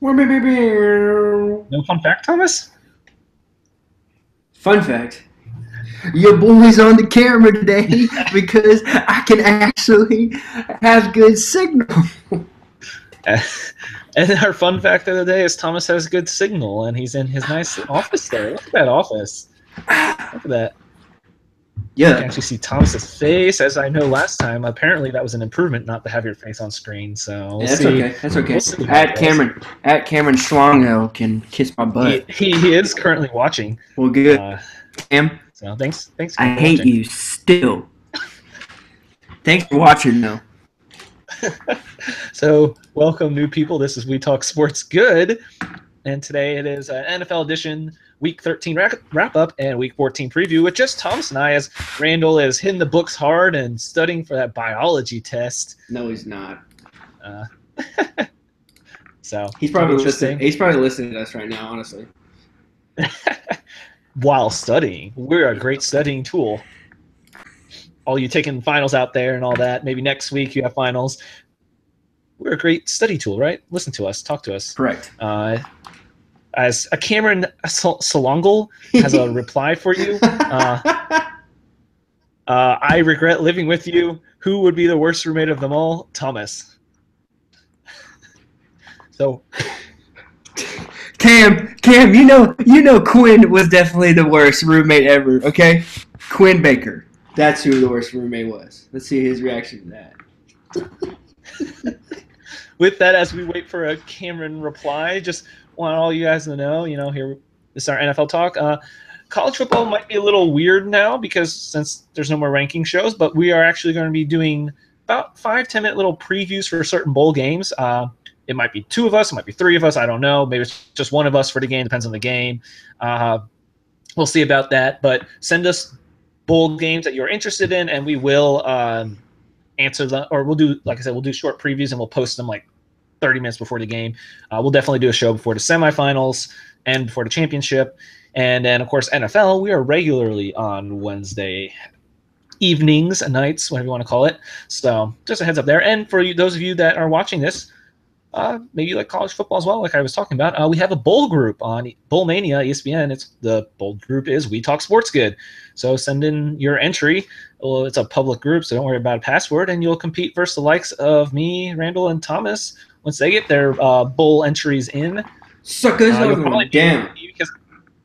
No fun fact, Thomas? Fun fact. Your boy's on the camera today because I can actually have good signal. And our fun fact of the day is Thomas has good signal, and he's in his nice office there. Look at that office. Look at that. Yeah. You can actually see Thomas's face. As I know last time, apparently that was an improvement not to have your face on screen. So that's okay. That's okay. We'll at Cameron Schwango can kiss my butt. He is currently watching. Well, good. Cam. So thanks. I hate watching. You still. Thanks for watching, though. So welcome, new people. This is We Talk Sports Good, and today it is an NFL edition. Week 13 wrap-up and Week 14 preview with just Thomas and I, as Randall is hitting the books hard and studying for that biology test. No, he's not. So he's probably listening. He's probably listening to us right now, honestly. While studying. We're a great studying tool. All you taking finals out there and all that. Maybe next week you have finals. We're a great study tool, right? Listen to us. Talk to us. Correct. As a Cameron Solongal has a reply for you. I regret living with you. Who would be the worst roommate of them all? Thomas. So, Cam, you know Quinn was definitely the worst roommate ever, okay? Quinn Baker. That's who the worst roommate was. Let's see his reaction to that. With that, as we wait for a Cameron reply, just want all you guys to know, here, this is our NFL talk. College football might be a little weird now because since there's no more ranking shows, but we are actually going to be doing about 5-10 minute little previews for certain bowl games. It might be two of us, it might be three of us, I don't know. Maybe it's just one of us for the game, depends on the game. We'll see about that, but send us bowl games that you're interested in, and we will answer them, or we'll do, like I said, we'll do short previews and we'll post them like 30 minutes before the game. We'll definitely do a show before the semifinals and before the championship. And then, of course, NFL, we are regularly on Wednesday evenings, nights, whatever you want to call it. So just a heads up there. And for you, those of you that are watching this, maybe you like college football as well, like I was talking about, we have a bowl group on Bowl Mania, ESPN. The bowl group is We Talk Sports Good. So send in your entry. Well, it's a public group, so don't worry about a password, and you'll compete versus the likes of me, Randall, and Thomas once they get their bowl entries in. Suckers over down. Because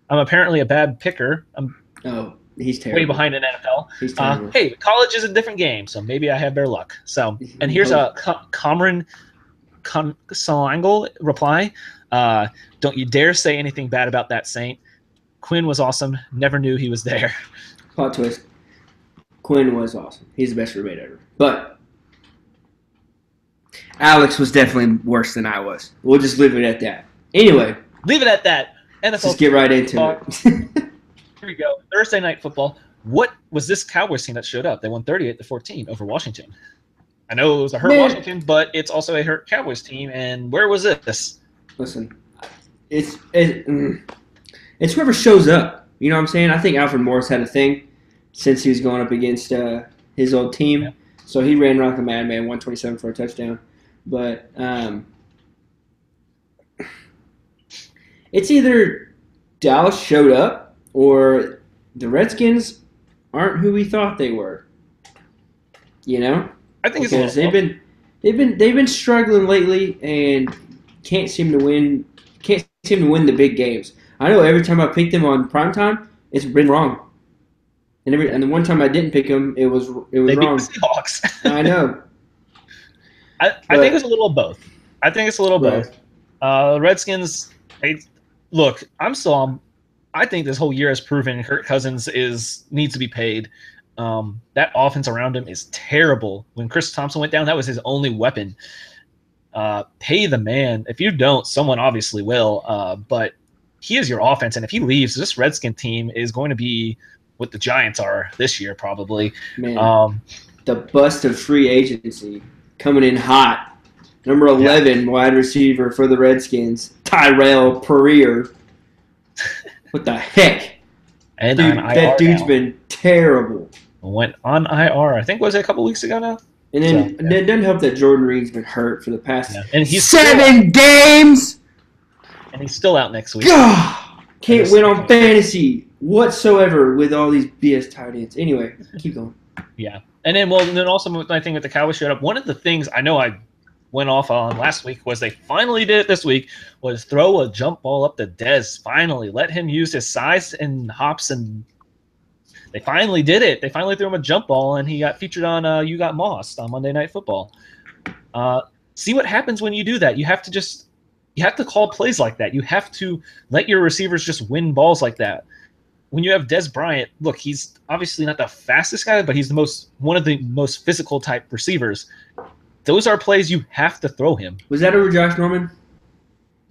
I'm apparently a bad picker. He's terrible. Way behind in NFL. He's terrible. Hey, college is a different game, so maybe I have better luck. So, and here's a Cameron Solongal reply. Don't you dare say anything bad about that Saint. Quinn was awesome. Never knew he was there. Plot twist. Quinn was awesome. He's the best roommate ever. But Alex was definitely worse than I was. We'll just leave it at that. Anyway. Leave it at that. NFL. Just get right into it. Here we go. Thursday night football. What was this Cowboys team that showed up? They won 38-14 over Washington. I know it was a hurt Washington, but it's also a hurt Cowboys team. And where was this? Listen, it's whoever shows up. You know what I'm saying? I think Alfred Morris had a thing since he was going up against his old team. Yeah. So he ran around like a madman, 127 for a touchdown. But it's either Dallas showed up or the Redskins aren't who we thought they were. You know? I think because they've been struggling lately and can't seem to win the big games. I know every time I pick them on primetime, it's been wrong. And the one time I didn't pick them, it was wrong. Beat the Seahawks. I know. I think it's a little of both. I think it's a little both. Redskins. Look, I think this whole year has proven Kirk Cousins needs to be paid. That offense around him is terrible. When Chris Thompson went down, that was his only weapon. Pay the man. If you don't, someone obviously will. But he is your offense, and if he leaves, this Redskin team is going to be what the Giants are this year, probably. Man, the bust of free agency coming in hot. Number 11 wide receiver for the Redskins, Tyrell Pereira. What the heck? And that dude's been terrible. Went on IR, I think, was it a couple weeks ago now? And then it doesn't help that Jordan Reed's been hurt for the past and he's 7 games. and he's still out next week. God, can't win on fantasy whatsoever with all these BS tight ends. Anyway, keep going. Yeah, and then also I think with the Cowboys showed up. One of the things I know I went off on last week was they finally did it this week was throw a jump ball up to Dez. Finally, let him use his size and hops, and they finally did it. They finally threw him a jump ball, and he got featured on You Got Mossed on Monday Night Football. See what happens when you do that. You have to call plays like that. You have to let your receivers just win balls like that. When you have Dez Bryant, look, he's obviously not the fastest guy, but he's one of the most physical type receivers. Those are plays you have to throw him. Was that over Josh Norman?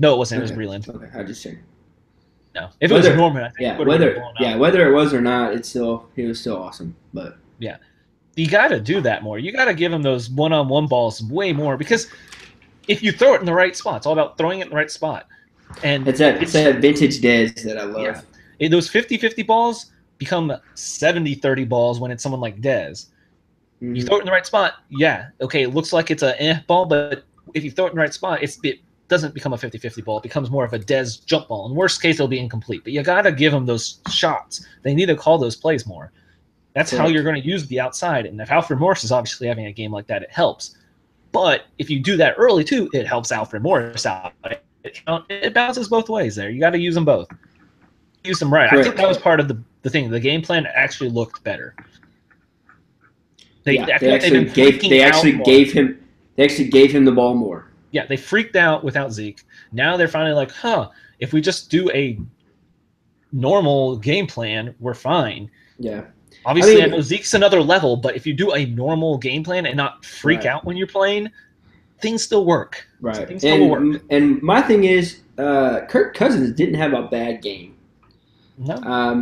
No, it wasn't. Okay. It was Breland. Okay, I just checking. No, if it was Norman, I think whether it was or not, he was still awesome. But yeah, you got to do that more. You got to give him those one-on-one balls way more, because if you throw it in the right spot, it's all about throwing it in the right spot. And it's that vintage Dez that I love. Yeah. Those 50-50 balls become 70-30 balls when it's someone like Dez. Mm-hmm. You throw it in the right spot, okay, it looks like it's a ball, but if you throw it in the right spot, it doesn't become a 50-50 ball. It becomes more of a Dez jump ball. In worst case, it'll be incomplete. But you got to give them those shots. They need to call those plays more. That's how you're going to use the outside. And if Alfred Morris is obviously having a game like that, it helps. But if you do that early, too, it helps Alfred Morris out. It bounces both ways there. You got to use them both. Use them right. Correct. I think that was part of the thing. The game plan actually looked better. They actually gave him the ball more. Yeah, they freaked out without Zeke. Now they're finally like, if we just do a normal game plan, we're fine. Yeah. Obviously, I know Zeke's another level, but if you do a normal game plan and not freak out when you're playing, things still work. Right. So things still will work. And my thing is, Kirk Cousins didn't have a bad game. No.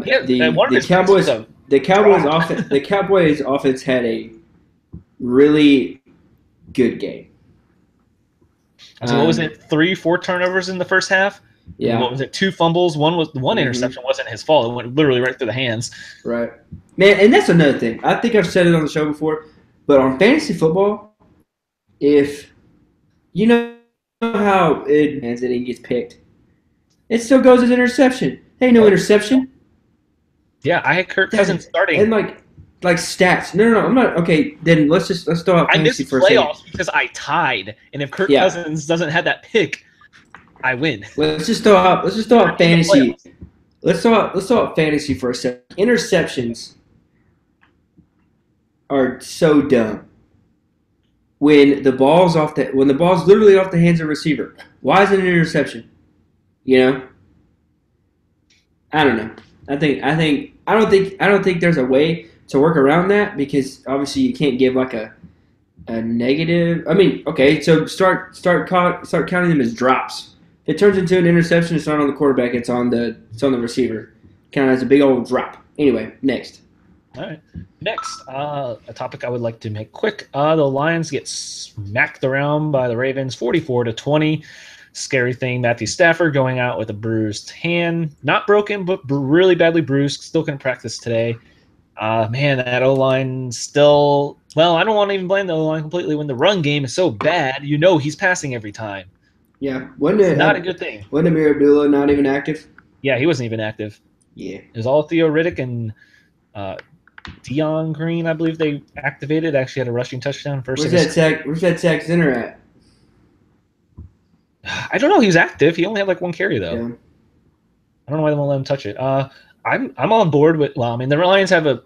The Cowboys offense had a really good game. So what was it? 3-4 turnovers in the first half? Yeah. What was it? 2 fumbles. One interception wasn't his fault. It went literally right through the hands. Right. Man, and that's another thing. I think I've said it on the show before, but on fantasy football, if you know how it gets picked, it still goes as interception. Hey, no interception. Yeah, I had Kirk Cousins starting. And like stats. No, I'm not. Okay, then let's throw out fantasy for a second. I missed playoffs because I tied, and if Kirk Cousins doesn't have that pick, I win. Let's just throw out fantasy. Let's throw out fantasy for a second. Interceptions are so dumb. When the ball's literally off the hands of a receiver, why is it an interception? You know? I don't know. I don't think there's a way to work around that, because obviously you can't give like a negative. I mean, okay, so start counting them as drops. If it turns into an interception, it's not on the quarterback, it's on the receiver. Count as a big old drop. Anyway, next. All right. Next, a topic I would like to make quick. The Lions get smacked around by the Ravens 44-20. Scary thing, Matthew Stafford going out with a bruised hand. Not broken, but really badly bruised. Still couldn't practice today. Man, that O-line still... Well, I don't want to even blame the O-line completely. When the run game is so bad, he's passing every time. Yeah. Not a good thing. Wasn't Amir Abdullah not even active? Yeah, he wasn't even active. Yeah. It was all Theo Riddick and Dion Green, I believe they activated. Actually had a rushing touchdown first. Where's that sack center at? I don't know. He was active. He only had like 1 carry though. Yeah. I don't know why they won't let him touch it. I'm on board with. Well, I mean, the Lions have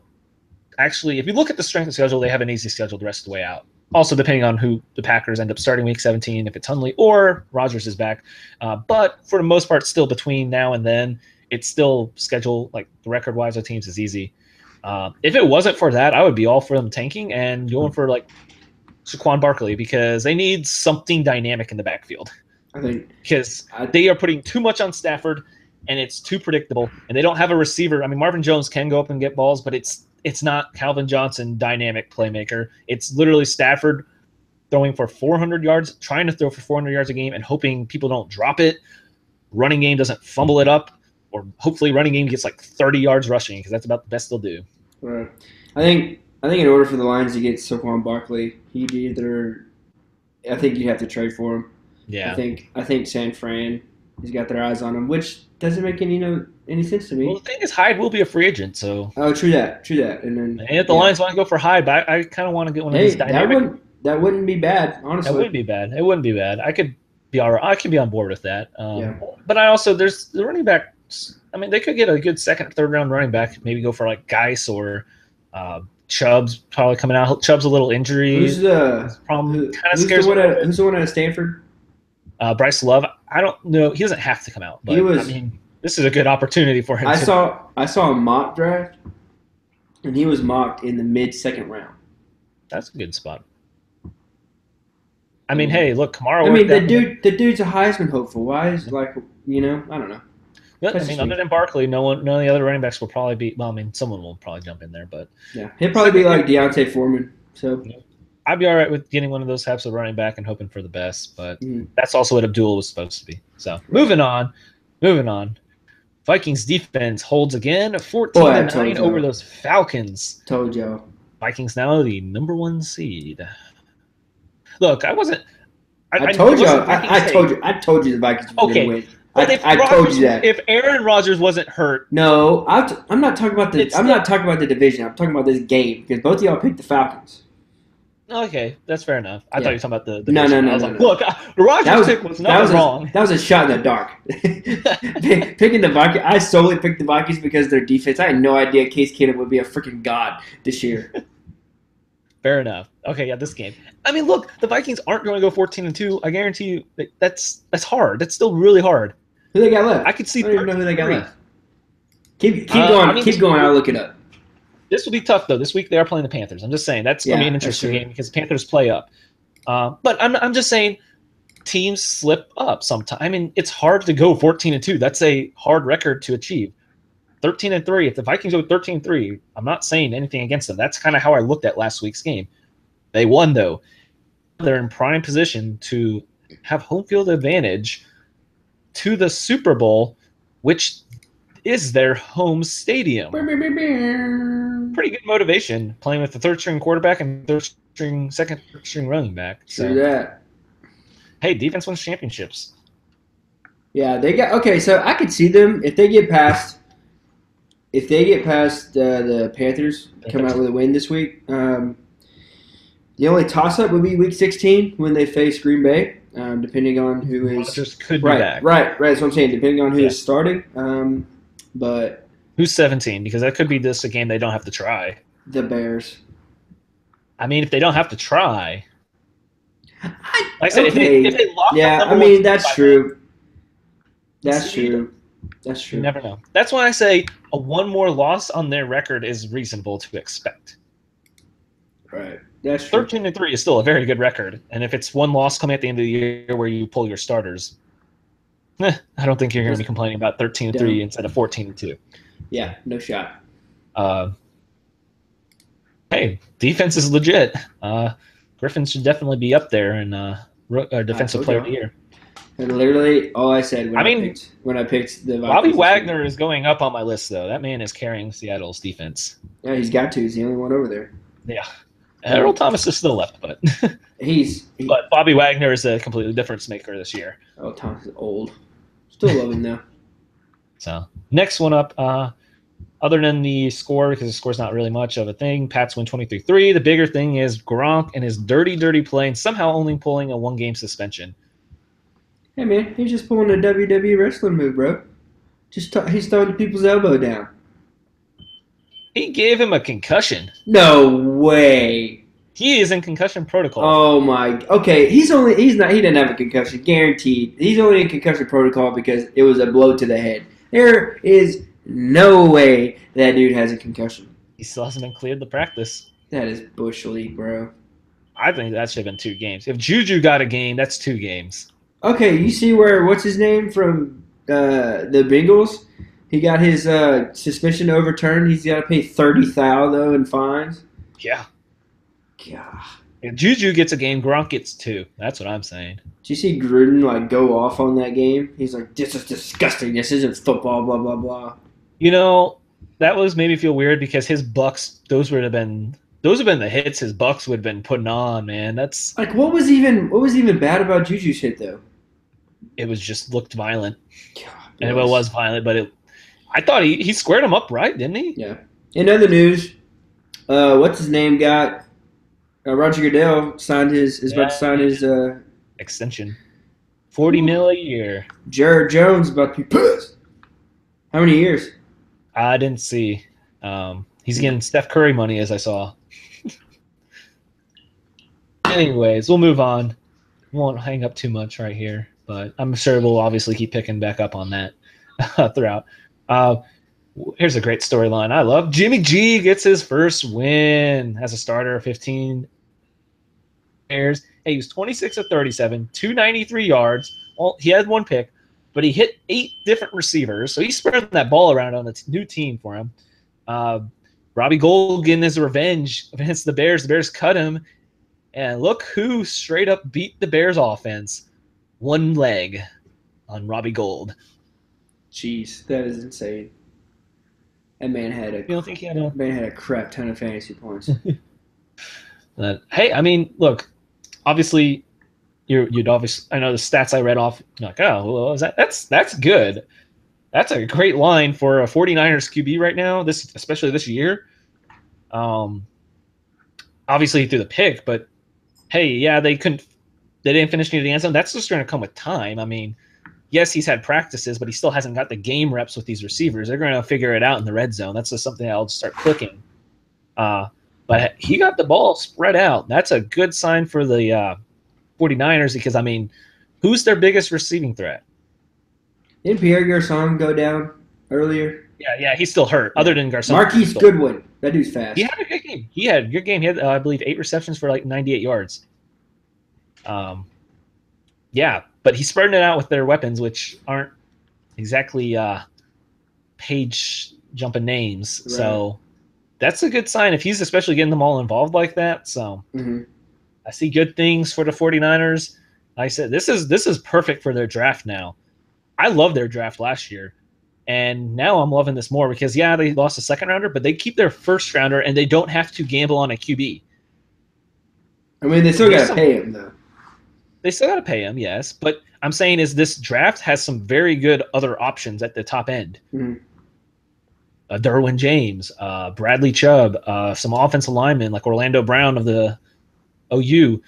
actually, if you look at the strength of schedule, they have an easy schedule the rest of the way out. Also, depending on who the Packers end up starting week 17, if it's Hundley or Rodgers is back. But for the most part, still between now and then, it's still schedule like record-wise of teams is easy. If it wasn't for that, I would be all for them tanking and going for like Saquon Barkley, because they need something dynamic in the backfield. I think because they are putting too much on Stafford, and it's too predictable, and they don't have a receiver. I mean, Marvin Jones can go up and get balls, but it's not Calvin Johnson dynamic playmaker. It's literally Stafford throwing for 400 yards, trying to throw for 400 yards a game, and hoping people don't drop it. Running game doesn't fumble it up, or hopefully running game gets like 30 yards rushing, because that's about the best they'll do. Right. I think in order for the Lions to get Saquon Barkley, I think you have to trade for him. Yeah. I think San Fran He's got their eyes on him, which doesn't make any sense to Well, me. the thing is, Hyde will be a free agent, so Oh, true that, true that. And then and if the yeah, Lions want to go for Hyde, but I kind of want to get one of these hey, dynamic. that wouldn't be bad, That honestly. wouldn't be bad. It wouldn't be bad. I could be all right. I could be on board with that. Yeah. But I also there's the running back. I mean, they could get a good second, third round running back. Maybe go for like Geis or Chubb's probably coming out. Chubb's a little injury. Who's the Problem kind of who's scares the one me. who's the one at Stanford? Bryce Love. I don't know. He doesn't have to come out, but I mean, this is a good opportunity for him. I saw a mock draft, and he was mocked in the mid-second round. That's a good spot. I mean, hey, look, Kamara. I mean, the dude's a Heisman hopeful. Why is I don't know. I mean, other than Barkley, none of the other running backs will probably be. Well, I mean, someone will probably jump in there, but yeah, he'll probably be like Deontay Foreman. So I'd be all right with getting one of those types of running back and hoping for the best. But that's also what Abdul was supposed to be. So moving on. Vikings defense holds again, 14-9 over those Falcons. Told y'all. Vikings now the number 1 seed. Look, I wasn't. I told you the Vikings were going to win. I told you that. If Aaron Rodgers wasn't hurt, no, I'm not talking about the. I'm not talking about the division. I'm talking about this game because both of y'all picked the Falcons. Okay, that's fair enough. I thought you were talking about the division. No. Look, the Rodgers pick was not wrong. That was a shot in the dark. Picking the Vikings, I solely picked the Vikings because their defense. I had no idea Case Keenum would be a freaking god this year. Fair enough. Okay, yeah, this game. I mean, look, the Vikings aren't going to go 14-2. I guarantee you that's hard. That's still really hard. Who they got left? I could see. I don't even know who they got left. Keep going. Keep going. I'll look it up. This will be tough though. This week they are playing the Panthers. I'm just saying that's going to be an interesting game because Panthers play up. But I'm just saying teams slip up sometimes. I mean, it's hard to go 14-2. That's a hard record to achieve. 13-3. If the Vikings go 13-3, I'm not saying anything against them. That's kind of how I looked at last week's game. They won though. They're in prime position to have home field advantage to the Super Bowl, which is their home stadium. Pretty good motivation playing with the third-string quarterback and second-string running back. So, true that. Hey, defense wins championships. Yeah, they got okay. So I could see them if they get past the Panthers, come out with a win this week. The only toss-up would be Week 16 when they face Green Bay. Depending on who is Rodgers could be back. Right. That's what I'm saying. Depending on who is starting, but who's 17? Because that could be just a game they don't have to try. The Bears. I mean, if they don't have to try, like I said, okay. if they lock, I mean that's true. That's true. That's true. You never know. That's why I say a one more loss on their record is reasonable to expect. Right. That's true. 13-3 is still a very good record, and if it's one loss coming at the end of the year where you pull your starters, I don't think you're going to be complaining about 13-3 instead of 14-2. Yeah, no shot. Hey, defense is legit. Griffin should definitely be up there in defensive player of the year. And literally all I said when I picked the Vikings. Bobby Wagner is going up on my list, though. That man is carrying Seattle's defense. Yeah, he's got to. He's the only one over there. Yeah. Earl Thomas is still left, but but Bobby Wagner is a completely difference maker this year. Oh, Thomas is old. Still love him though. So next one up, other than the score, because the score's not really much of a thing, Pats win 23-3. The bigger thing is Gronk and his dirty play and somehow only pulling a 1-game suspension. Hey man, he's just pulling a WWE wrestling move, bro. He's throwing people's elbow down. He gave him a concussion. No way. He is in concussion protocol. Oh my. Okay, he didn't have a concussion, guaranteed. He's only in concussion protocol because it was a blow to the head. There is no way that dude has a concussion. He still hasn't been cleared to practice. That is bush league, bro. I think that should have been 2 games. If Juju got a game, that's 2 games. Okay, you see what's his name from the Bengals? He got his suspension overturned. He's got to pay $30,000 though in fines. Yeah. God. If Juju gets a game, Gronk gets 2. That's what I'm saying. Did you see Gruden go off on that game? He's like, "This is disgusting. This isn't football." Blah blah blah. You know, that made me feel weird because his Bucks. Those have been the hits his Bucks would have been putting on. Man, that's like what was even bad about Juju's hit though? it was just looked violent. God, And it was violent, but I thought he squared him up right, didn't he? Yeah. In other news, what's his name got Roger Goodell signed is about to sign his extension. 40 mil a year. Jared Jones about to be pissed. How many years? I didn't see. He's getting Steph Curry money, as I saw. Anyways, we'll move on. Won't hang up too much right here, but I'm sure we'll obviously keep picking back up on that throughout. Here's a great storyline I love. Jimmy G gets his first win as a starter, 15 pairs. Hey, he was 26 of 37, 293 yards. Well, he had one pick, but he hit 8 different receivers, so he's spreading that ball around on the new team for him. Robbie Gould getting his revenge against the Bears. The Bears cut him, and look who straight up beat the Bears offense. One leg on Robbie Gould. Jeez, that is insane. That man had You don't think he had a crap ton of fantasy points. Hey, I mean, look, obviously, you'd obviously. I know the stats I read off. You're like, oh, well, that's good. That's a great line for a 49ers QB right now. Especially this year. Obviously he threw the pick, but hey, yeah, they didn't finish near the end zone. That's just going to come with time. I mean, yes, he's had practices, but he still hasn't got the game reps with these receivers. They're going to figure it out in the red zone. That's just something I'll start clicking. But he got the ball spread out. That's a good sign for the 49ers because, I mean, who's their biggest receiving threat? Didn't Pierre Garçon go down earlier? Yeah, he's still hurt. Other than Garçon, Marquise Goodwin, that dude's fast. He had a good game. He had, I believe, 8 receptions for like 98 yards. Yeah, but he's spreading it out with their weapons, which aren't exactly page jumping names. Right. So that's a good sign if he's especially getting them all involved like that. So I see good things for the 49ers. Like I said, this is perfect for their draft now. I love their draft last year. And now I'm loving this more because, yeah, they lost a second rounder, but they keep their first rounder and they don't have to gamble on a QB. I mean, they still got to pay him, though. They still got to pay him, yes. But I'm saying is this draft has some very good other options at the top end. Derwin James, Bradley Chubb, some offensive linemen like Orlando Brown of the OU.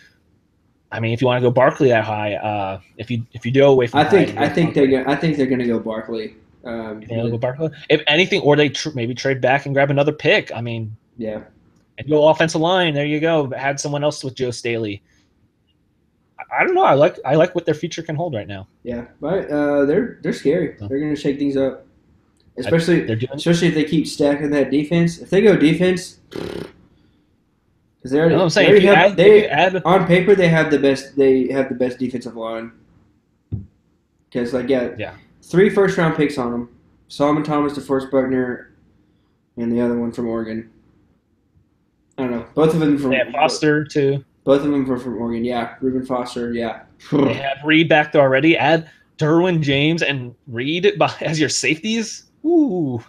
I mean, if you want to go Barkley that high, if you do away from, I think they're gonna go Barkley. Go Barkley. If anything, or they maybe trade back and grab another pick. I mean, yeah, and go offensive line. There you go. Add someone else with Joe Staley. I don't know. I like what their future can hold right now. Yeah, but they're scary. They're gonna shake things up, especially if they keep stacking that defense. If they go defense. Because on paper they have the best defensive line. Because 3 first-round picks on them: Solomon Thomas, DeForest Buckner, and the other one from Oregon. I don't know. Both of them from Foster too. Both of them were from Oregon. Yeah, Reuben Foster. Yeah. They have Reed back there already. Add Derwin James and Reed as your safeties. Ooh.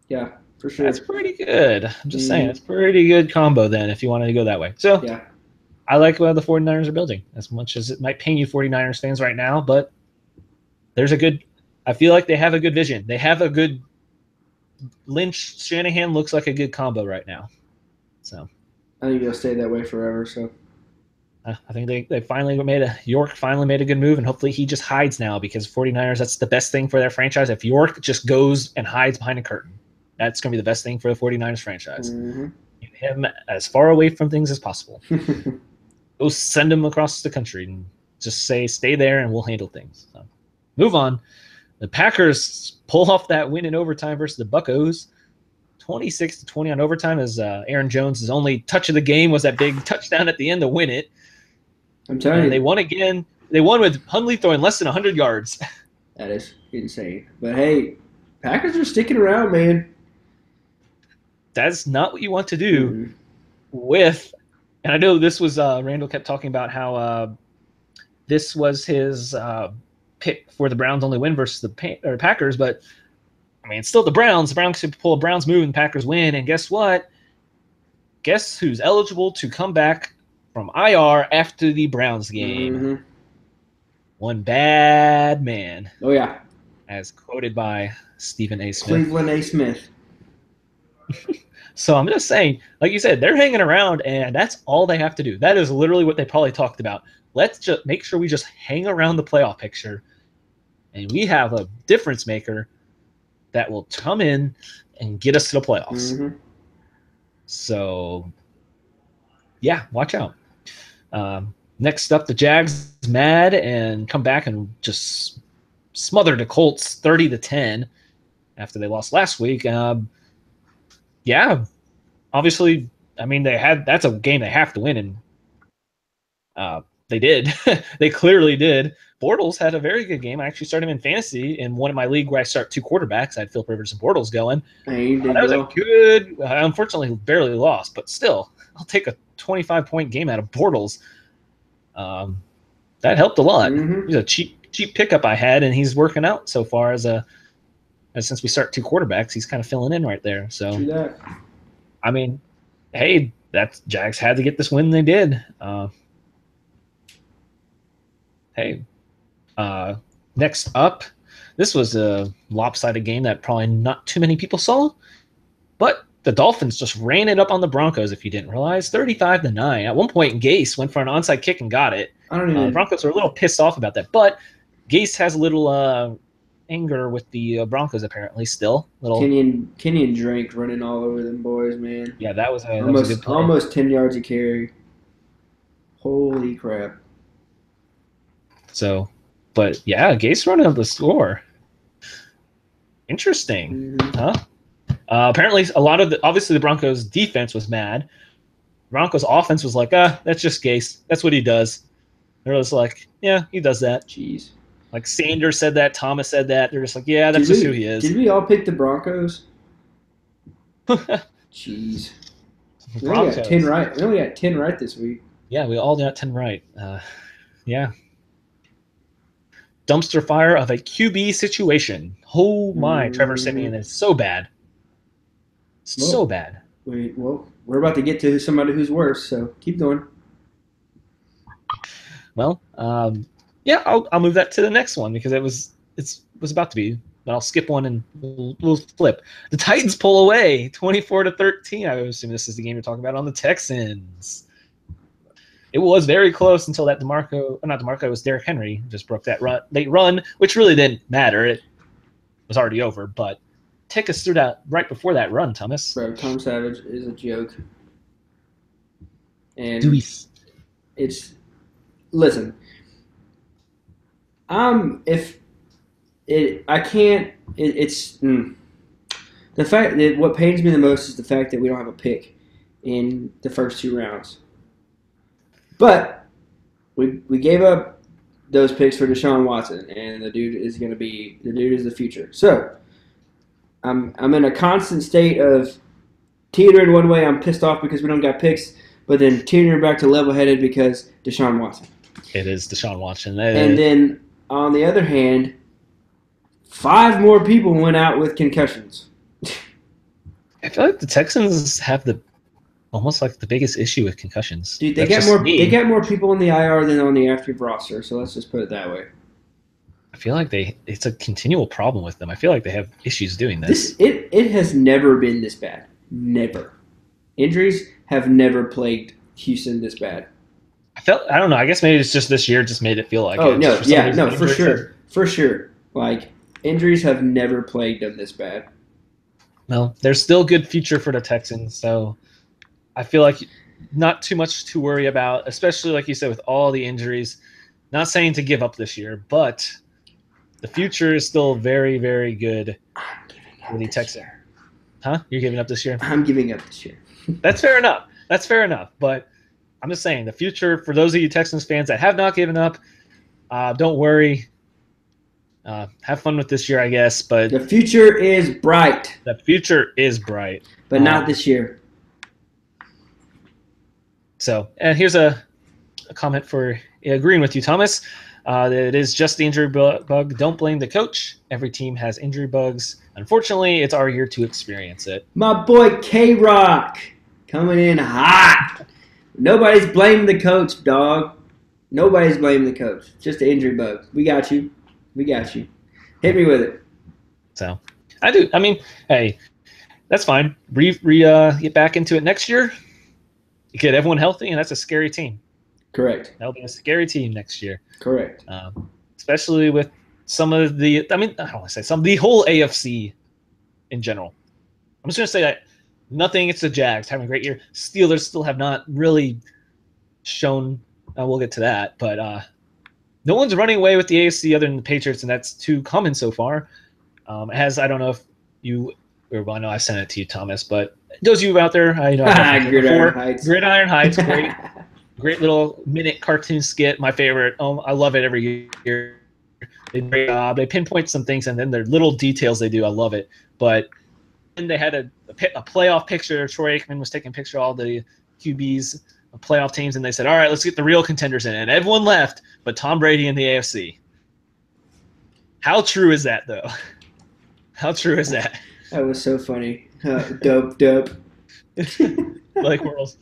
Yeah. For sure. That's pretty good. I'm just saying, it's pretty good combo then if you wanted to go that way. So yeah. I like what the 49ers are building as much as it might pain you 49ers fans right now, but I feel like they have a good vision. They have a good Lynch-Shanahan looks like a good combo right now. So I think he'll stay that way forever. So I think they finally York finally made a good move, and hopefully he just hides now because 49ers, that's the best thing for their franchise. If York just goes and hides behind a curtain. That's going to be the best thing for the 49ers franchise. Get him as far away from things as possible. Go send him across the country and just say, stay there and we'll handle things. So, move on. The Packers pull off that win in overtime versus the Buccos. 26-20 on overtime as Aaron Jones' only touch of the game was that big touchdown at the end to win it. I'm telling you. They won again. They won with Hundley throwing less than 100 yards. That is insane. But, hey, Packers are sticking around, man. That's not what you want to do with, and I know this was Randall kept talking about how this was his pick for the Browns only win versus the Packers, but I mean, it's still the Browns. The Browns could pull a Browns move and Packers win, and guess what? Guess who's eligible to come back from IR after the Browns game? one bad man, Oh yeah, as quoted by Stephen A. Smith. Cleveland A. Smith. So I'm just saying, like you said, they're hanging around, and that's all they have to do. That is literally what they probably talked about. Let's just make sure we just hang around the playoff picture, and we have a difference maker that will come in and get us to the playoffs. Mm-hmm. So, yeah, watch out. Next up, the Jags mad and come back and just smother the Colts 30-10 after they lost last week. Yeah, obviously, I mean that's a game they have to win, and they did. They clearly did. Bortles had a very good game. I actually started him in fantasy in one of my league where I start two quarterbacks. I had Philip Rivers and Bortles going. Hey, That was a good. Unfortunately, barely lost, but still, I'll take a 25-point game out of Bortles. That helped a lot. Mm-hmm. He's a cheap pickup I had, and he's working out so far as since we start two quarterbacks, he's kind of filling in right there. So, True that. I mean, hey, that's Jags had to get this win. They did. Next up, this was a lopsided game that probably not too many people saw, but the Dolphins just ran it up on the Broncos. If you didn't realize, 35-9. At one point, Gase went for an onside kick and got it. I don't even. The Broncos were a little pissed off about that, but Gase has a little anger with the Broncos apparently still. Kenyon Drake running all over them boys, man. Yeah, that was a good play. Almost 10 yards a carry. Holy crap. So, but yeah, Gase running up the score. Interesting, huh? Apparently, obviously the Broncos defense was mad. Broncos offense was like, that's just Gase. That's what he does. They're just like, yeah, he does that. Jeez. Like Sanders said that, Thomas said that. They're just like, yeah, that's just who he is. Did we all pick the Broncos? Jeez. We only got 10 right. We only got 10 right this week. Yeah, we all got 10 right. Yeah. Dumpster fire of a QB situation. Oh my, Trevor Siemian is so bad. So bad. Well, we're about to get to somebody who's worse, so keep going. Well, yeah, I'll move that to the next one because it was about to be, but I'll skip one and we'll flip. The Titans pull away 24-13. I assume this is the game you're talking about on the Texans. It was very close until that it was Derrick Henry just broke that late run, which really didn't matter. It was already over, but take us through that right before that run, Thomas. Bro, Tom Savage is a joke. And listen. The fact that what pains me the most is the fact that we don't have a pick in the first two rounds. But we gave up those picks for Deshaun Watson, and the dude is the future. So I'm in a constant state of teetering one way. I'm pissed off because we don't got picks, but then teetering back to level-headed because Deshaun Watson. It is Deshaun Watson. And then on the other hand, 5 more people went out with concussions. I feel like the Texans have almost like the biggest issue with concussions. Dude, they get more people in the IR than on the active roster, so let's just put it that way. I feel like it's a continual problem with them. I feel like they have issues doing this. It has never been this bad. Never. Injuries have never plagued Houston this bad. I don't know. I guess maybe it's just this year just made it feel like it. For sure. Like, injuries have never plagued them this bad. No, there's still good future for the Texans, so I feel like not too much to worry about, especially like you said with all the injuries. Not saying to give up this year, but the future is still very, very good for the Texans. Huh? You're giving up this year? I'm giving up this year. That's fair enough. But I'm just saying the future for those of you Texans fans that have not given up, don't worry. Have fun with this year, I guess. But the future is bright. The future is bright. But not this year. So, and here's a comment for agreeing with you, Thomas. That it is just the injury bug. Don't blame the coach. Every team has injury bugs. Unfortunately, it's our year to experience it. My boy K-Rock coming in hot. Nobody's blaming the coach, dog. Nobody's blaming the coach. Just the injury bug. We got you. We got you. Hit me with it. So I do. I mean, hey, that's fine. Get back into it next year. You get everyone healthy, and that's a scary team. Correct. That'll be a scary team next year. Correct. Especially with some of the. I mean, I don't want to say some. The whole AFC in general. I'm just gonna say that nothing against the Jags having a great year. Steelers still have not really shown. We'll get to that, but no one's running away with the AFC other than the Patriots, and that's too common so far. It has, I don't know if you, or well, I know I sent it to you, Thomas, but those of you out there, I know I've Gridiron Heights. Gridiron Heights, great little minute cartoon skit, my favorite. I love it every year. They pinpoint some things, and then their little details they do. I love it. But then they had a playoff picture. Troy Aikman was taking a picture of all the QBs of playoff teams, and they said, all right, let's get the real contenders in. And everyone left, but Tom Brady in the AFC. How true is that, though? How true is that? That was so funny. Dope. Like Worlds.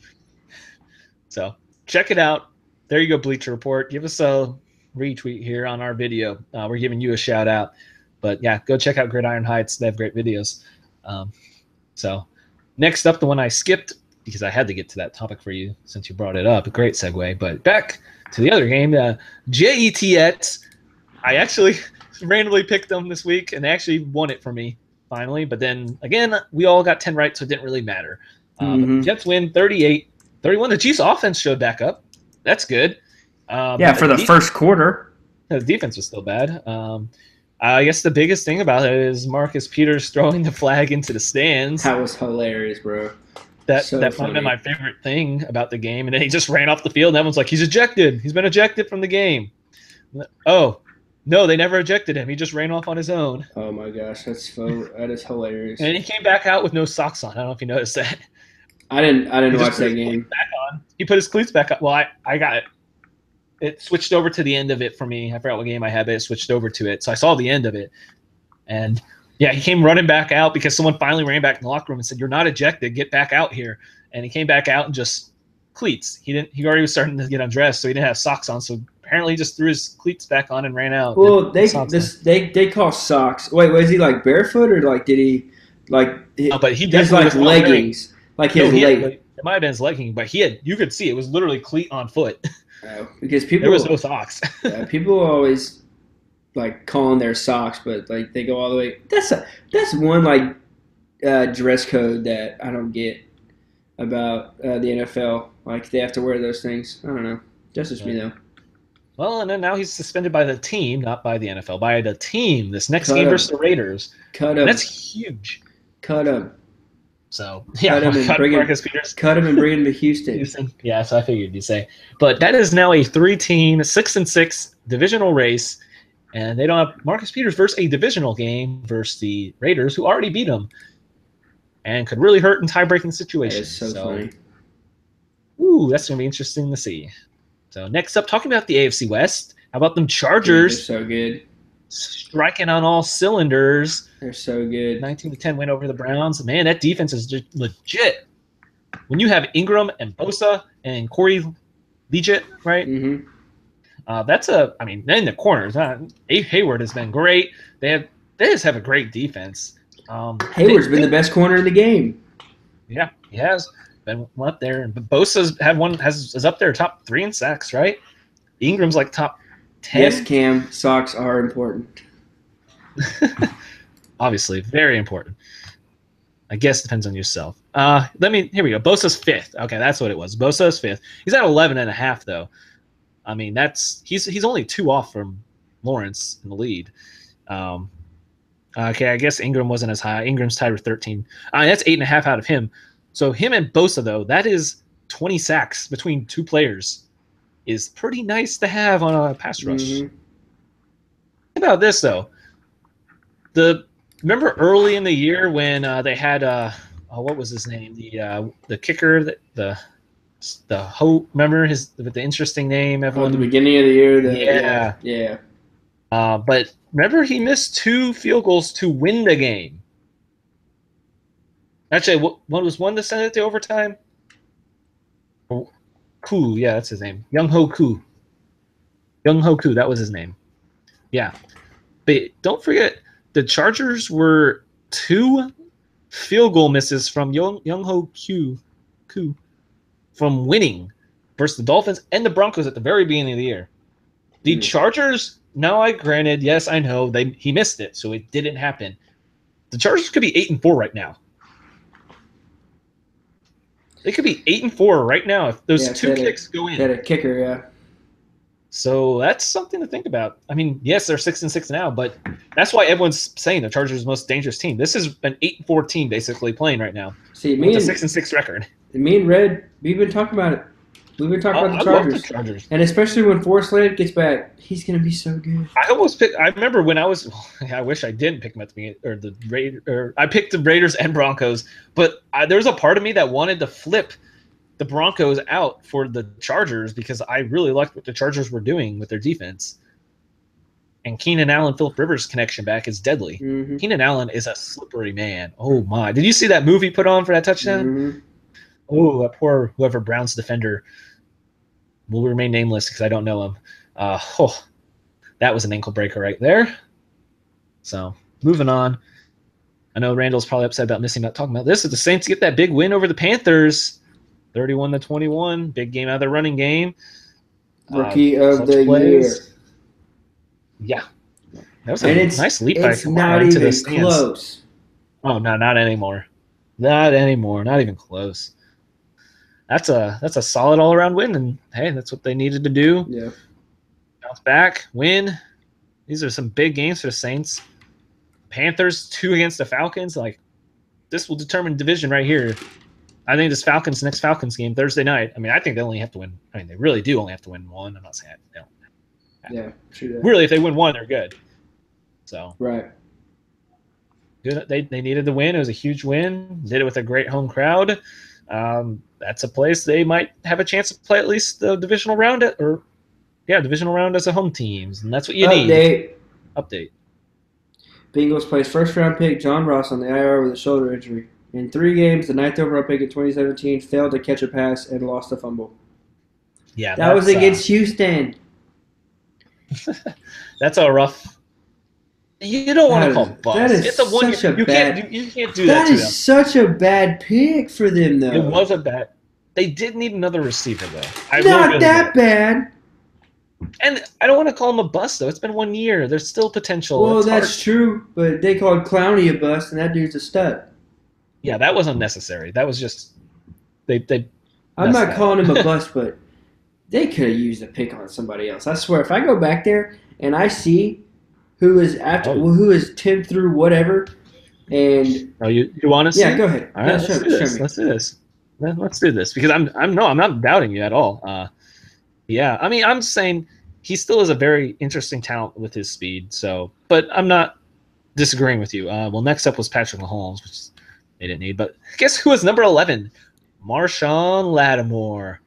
So check it out. There you go, Bleacher Report. Give us a retweet here on our video. We're giving you a shout out. But yeah, go check out Gridiron Heights. They have great videos. So next up, the one I skipped because I had to get to that topic for you since you brought it up. A great segue. But back to the other game, Jets. I actually randomly picked them this week, and they actually won it for me finally. But then again, we all got 10 right, so it didn't really matter. But the Jets win 38-31. The Chiefs' offense showed back up. That's good. For the first quarter. The defense was still bad. I guess the biggest thing about it is Marcus Peters throwing the flag into the stands. That was hilarious, bro. That might have been my favorite thing about the game. And then he just ran off the field, and everyone's like, he's ejected. He's been ejected from the game. Oh, no, they never ejected him. He just ran off on his own. Oh, my gosh. That is hilarious. And he came back out with no socks on. I don't know if you noticed that. I didn't watch that game. Back on. He put his cleats back up. Well, I got it. It switched over to the end of it for me. I forgot what game I had, but it switched over to it. So I saw the end of it. And, yeah, he came running back out because someone finally ran back in the locker room and said, you're not ejected. Get back out here. And he came back out and just cleats. He already was starting to get undressed, so he didn't have socks on. So apparently he just threw his cleats back on and ran out. Well, they call socks. Wait, was he like barefoot or like did he like? But he has like leggings. Like his leg. It might have been his legging, but you could see it was literally cleat on foot. Because people there was no socks. People always like calling their socks, but like they go all the way. That's one like dress code that I don't get about the NFL. Like they have to wear those things. I don't know. That's just me though. Well, and then now he's suspended by the team, not by the NFL, by the team. This next game versus the Raiders. Cut him. That's huge. Cut him. So yeah, Marcus Peters. Cut him and bring him to Houston. Yeah, so I figured you'd say. But that is now a 3-team, 6-6 divisional race, and they don't have Marcus Peters versus a divisional game versus the Raiders, who already beat him, and could really hurt in tie-breaking situations. That is so funny. Ooh, that's gonna be interesting to see. So next up, talking about the AFC West. How about them Chargers? They're so good. Striking on all cylinders. They're so good. 19-10 win over the Browns. Man, that defense is just legit. When you have Ingram and Bosa and Corey Liuget, right? Mm-hmm. In the corners. Hayward has been great. They just have a great defense. Hayward's been the best corner in the game. Yeah, he has been up there. But Bosa's had is up there top 3 in sacks, right? Ingram's like top 10. Yes, Cam, socks are important. Obviously, very important. I guess it depends on yourself. Here we go. Bosa's 5th. Okay, that's what it was. Bosa's 5th. He's at 11.5 though. I mean, he's only 2 off from Lawrence in the lead. Okay, I guess Ingram wasn't as high. Ingram's tied with 13. That's 8.5 out of him. So him and Bosa though, that is 20 sacks between 2 players. Is pretty nice to have on a pass rush. Mm-hmm. Think about this though. Remember early in the year when they had what was his name? The kicker remember the interesting name everyone at the beginning of the year. Yeah. But remember he missed 2 field goals to win the game. Actually, what was one to send it to overtime? Koo, yeah, that's his name. Young Ho Koo. Young Ho Koo, that was his name. Yeah. But don't forget, the Chargers were 2 field goal misses from Young Ho Koo from winning versus the Dolphins and the Broncos at the very beginning of the year. The Chargers, now granted, yes, I know he missed it, so it didn't happen. The Chargers could be 8-4 right now. They could be 8-4 right now if those 2 kicks go in. They had a kicker, yeah. So that's something to think about. I mean, yes, they're 6-6 now, but that's why everyone's saying the Chargers are the most dangerous team. This is an 8-4 team basically playing right now. See, with a 6-6 record. Me and Red, we've been talking about it. We've been talking about the Chargers. And especially when Forrest Lamp gets back, he's going to be so good. I remember when I wish I didn't pick them at the beginning, or the Raiders, or I picked the Raiders and Broncos, but there was a part of me that wanted to flip the Broncos out for the Chargers because I really liked what the Chargers were doing with their defense. And Keenan Allen, Phillip Rivers connection back is deadly. Mm-hmm. Keenan Allen is a slippery man. Oh my! Did you see that movie put on for that touchdown? Mm-hmm. Oh, that poor whoever Browns defender will remain nameless because I don't know him. That was an ankle breaker right there. So moving on. I know Randall's probably upset about missing out talking about this. If the Saints get that big win over the Panthers, 31-21, big game out of the running game. Rookie of the year. Yeah. That was a nice leap back into the stands. Close. Oh, no, not anymore. Not anymore. Not even close. That's a solid all-around win, and hey, that's what they needed to do. Yeah. Bounce back, win. These are some big games for the Saints. Panthers 2 against the Falcons. Like, this will determine division right here. I think this next Falcons game Thursday night. I mean, I think they only have to win. I mean, they really do only have to win 1. I'm not saying they don't. Yeah, true. Really, if they win 1, they're good. So right. Good. They needed the win. It was a huge win. Did it with a great home crowd. That's a place they might have a chance to play at least the divisional round divisional round as a home teams, and that's what you need. Update. Bengals placed first-round pick John Ross on the IR with a shoulder injury. In 3 games, the 9th overall pick in 2017 failed to catch a pass and lost a fumble. Yeah, that was against Houston. That's a rough. You don't want to call bust. That is you can't do that. That is such a bad pick for them, though. It was a bad. They did need another receiver, though. Not that bad. And I don't want to call him a bust, though. It's been 1 year. There's still potential. Well, that's true, but they called Clowney a bust, and that dude's a stud. Yeah, that was unnecessary. That was just they. I'm not calling him a bust, but they could have used a pick on somebody else. I swear, if I go back there and I see who is 10 through whatever, and you want to see? Yeah, go ahead. All right, let's do this because I'm not doubting you at all. Yeah, I mean, I'm saying he still is a very interesting talent with his speed. So, but I'm not disagreeing with you. Well, next up was Patrick Mahomes, which they didn't need. But guess who was number 11? Marshawn Lattimore.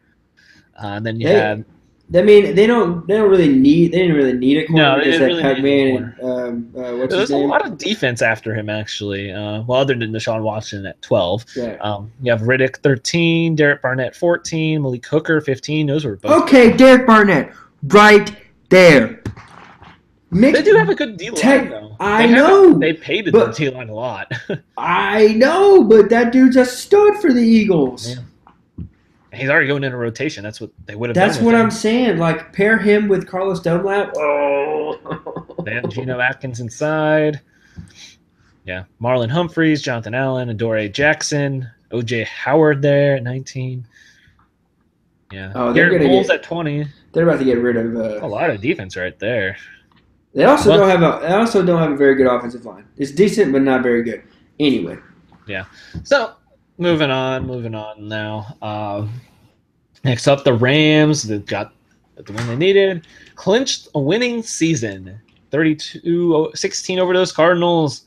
And then you had. I mean, they didn't really need a corner. No, they didn't really Pac-Man and what's his name? There's a lot of defense after him, actually. Other than Deshaun Watson at 12. Yeah. You have Riddick 13, Derek Barnett 14, Malik Hooker 15. Those were both. Okay, Derek Barnett, right there. They do have a good D-line, though. I know. They paid the D-line a lot. I know, but that dude's a stud for the Eagles. Yeah. He's already going in a rotation. That's what they would have done. That's what I'm saying. Like, pair him with Carlos Dunlap. Oh. They have Geno Atkins inside. Yeah. Marlon Humphreys, Jonathan Allen, Adoree Jackson, O.J. Howard there at 19. Yeah. Oh, Garrett Bowles at 20. They're about to get rid of a lot of defense right there. They also don't have a very good offensive line. It's decent, but not very good. Anyway. Yeah. So moving on now. Next up, the Rams. They got the win they needed. Clinched a winning season. 32-16 over those Cardinals.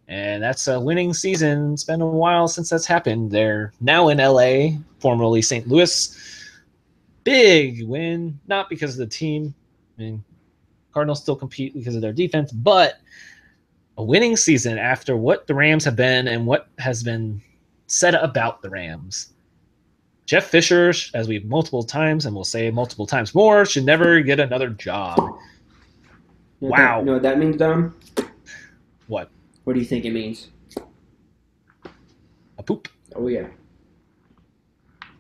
And that's a winning season. It's been a while since that's happened. They're now in L.A., formerly St. Louis. Big win. Not because of the team. I mean, Cardinals still compete because of their defense, but a winning season after what the Rams have been and what has been said about the Rams. Jeff Fisher, as we've multiple times and we'll say multiple times more, should never get another job. Wow. You know what that means, Dom? What? What do you think it means? A poop. Oh, yeah.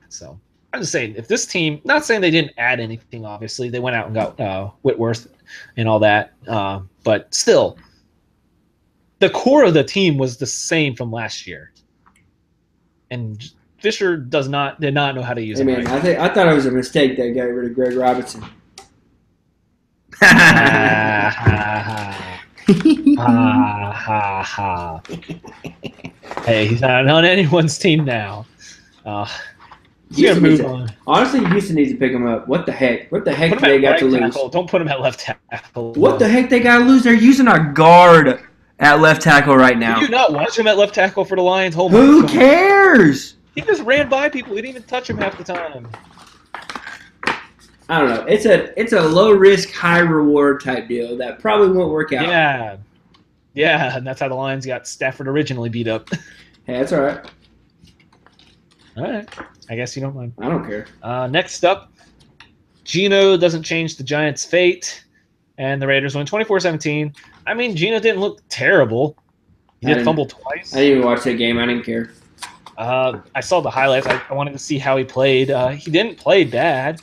So I'm just saying, if this team, not saying they didn't add anything, obviously, they went out and got Whitworth and all that, but still, the core of the team was the same from last year. And Fisher did not know how to use it. Man, right. I thought it was a mistake that got rid of Greg Robinson. Hey, he's not on anyone's team now. He's gonna move on. Honestly, Houston needs to pick him up. What the heck? What the heck Put do him they at got right to lose? tackle. Don't put him at left tackle. What the heck they got to lose? They're using our guard at left tackle right now. Did you not watch him at left tackle for the Lions? Who cares? He just ran by people. He didn't even touch him half the time. I don't know. It's a low risk, high reward type deal that probably won't work out. Yeah, and that's how the Lions got Stafford originally beat up. Hey, that's all right. All right, I guess you don't mind. I don't care. Next up, Geno doesn't change the Giants' fate, and the Raiders win 24-17. I mean, Geno didn't look terrible. He did fumble twice. I didn't even watch that game. I didn't care. I saw the highlights. I wanted to see how he played. He didn't play bad.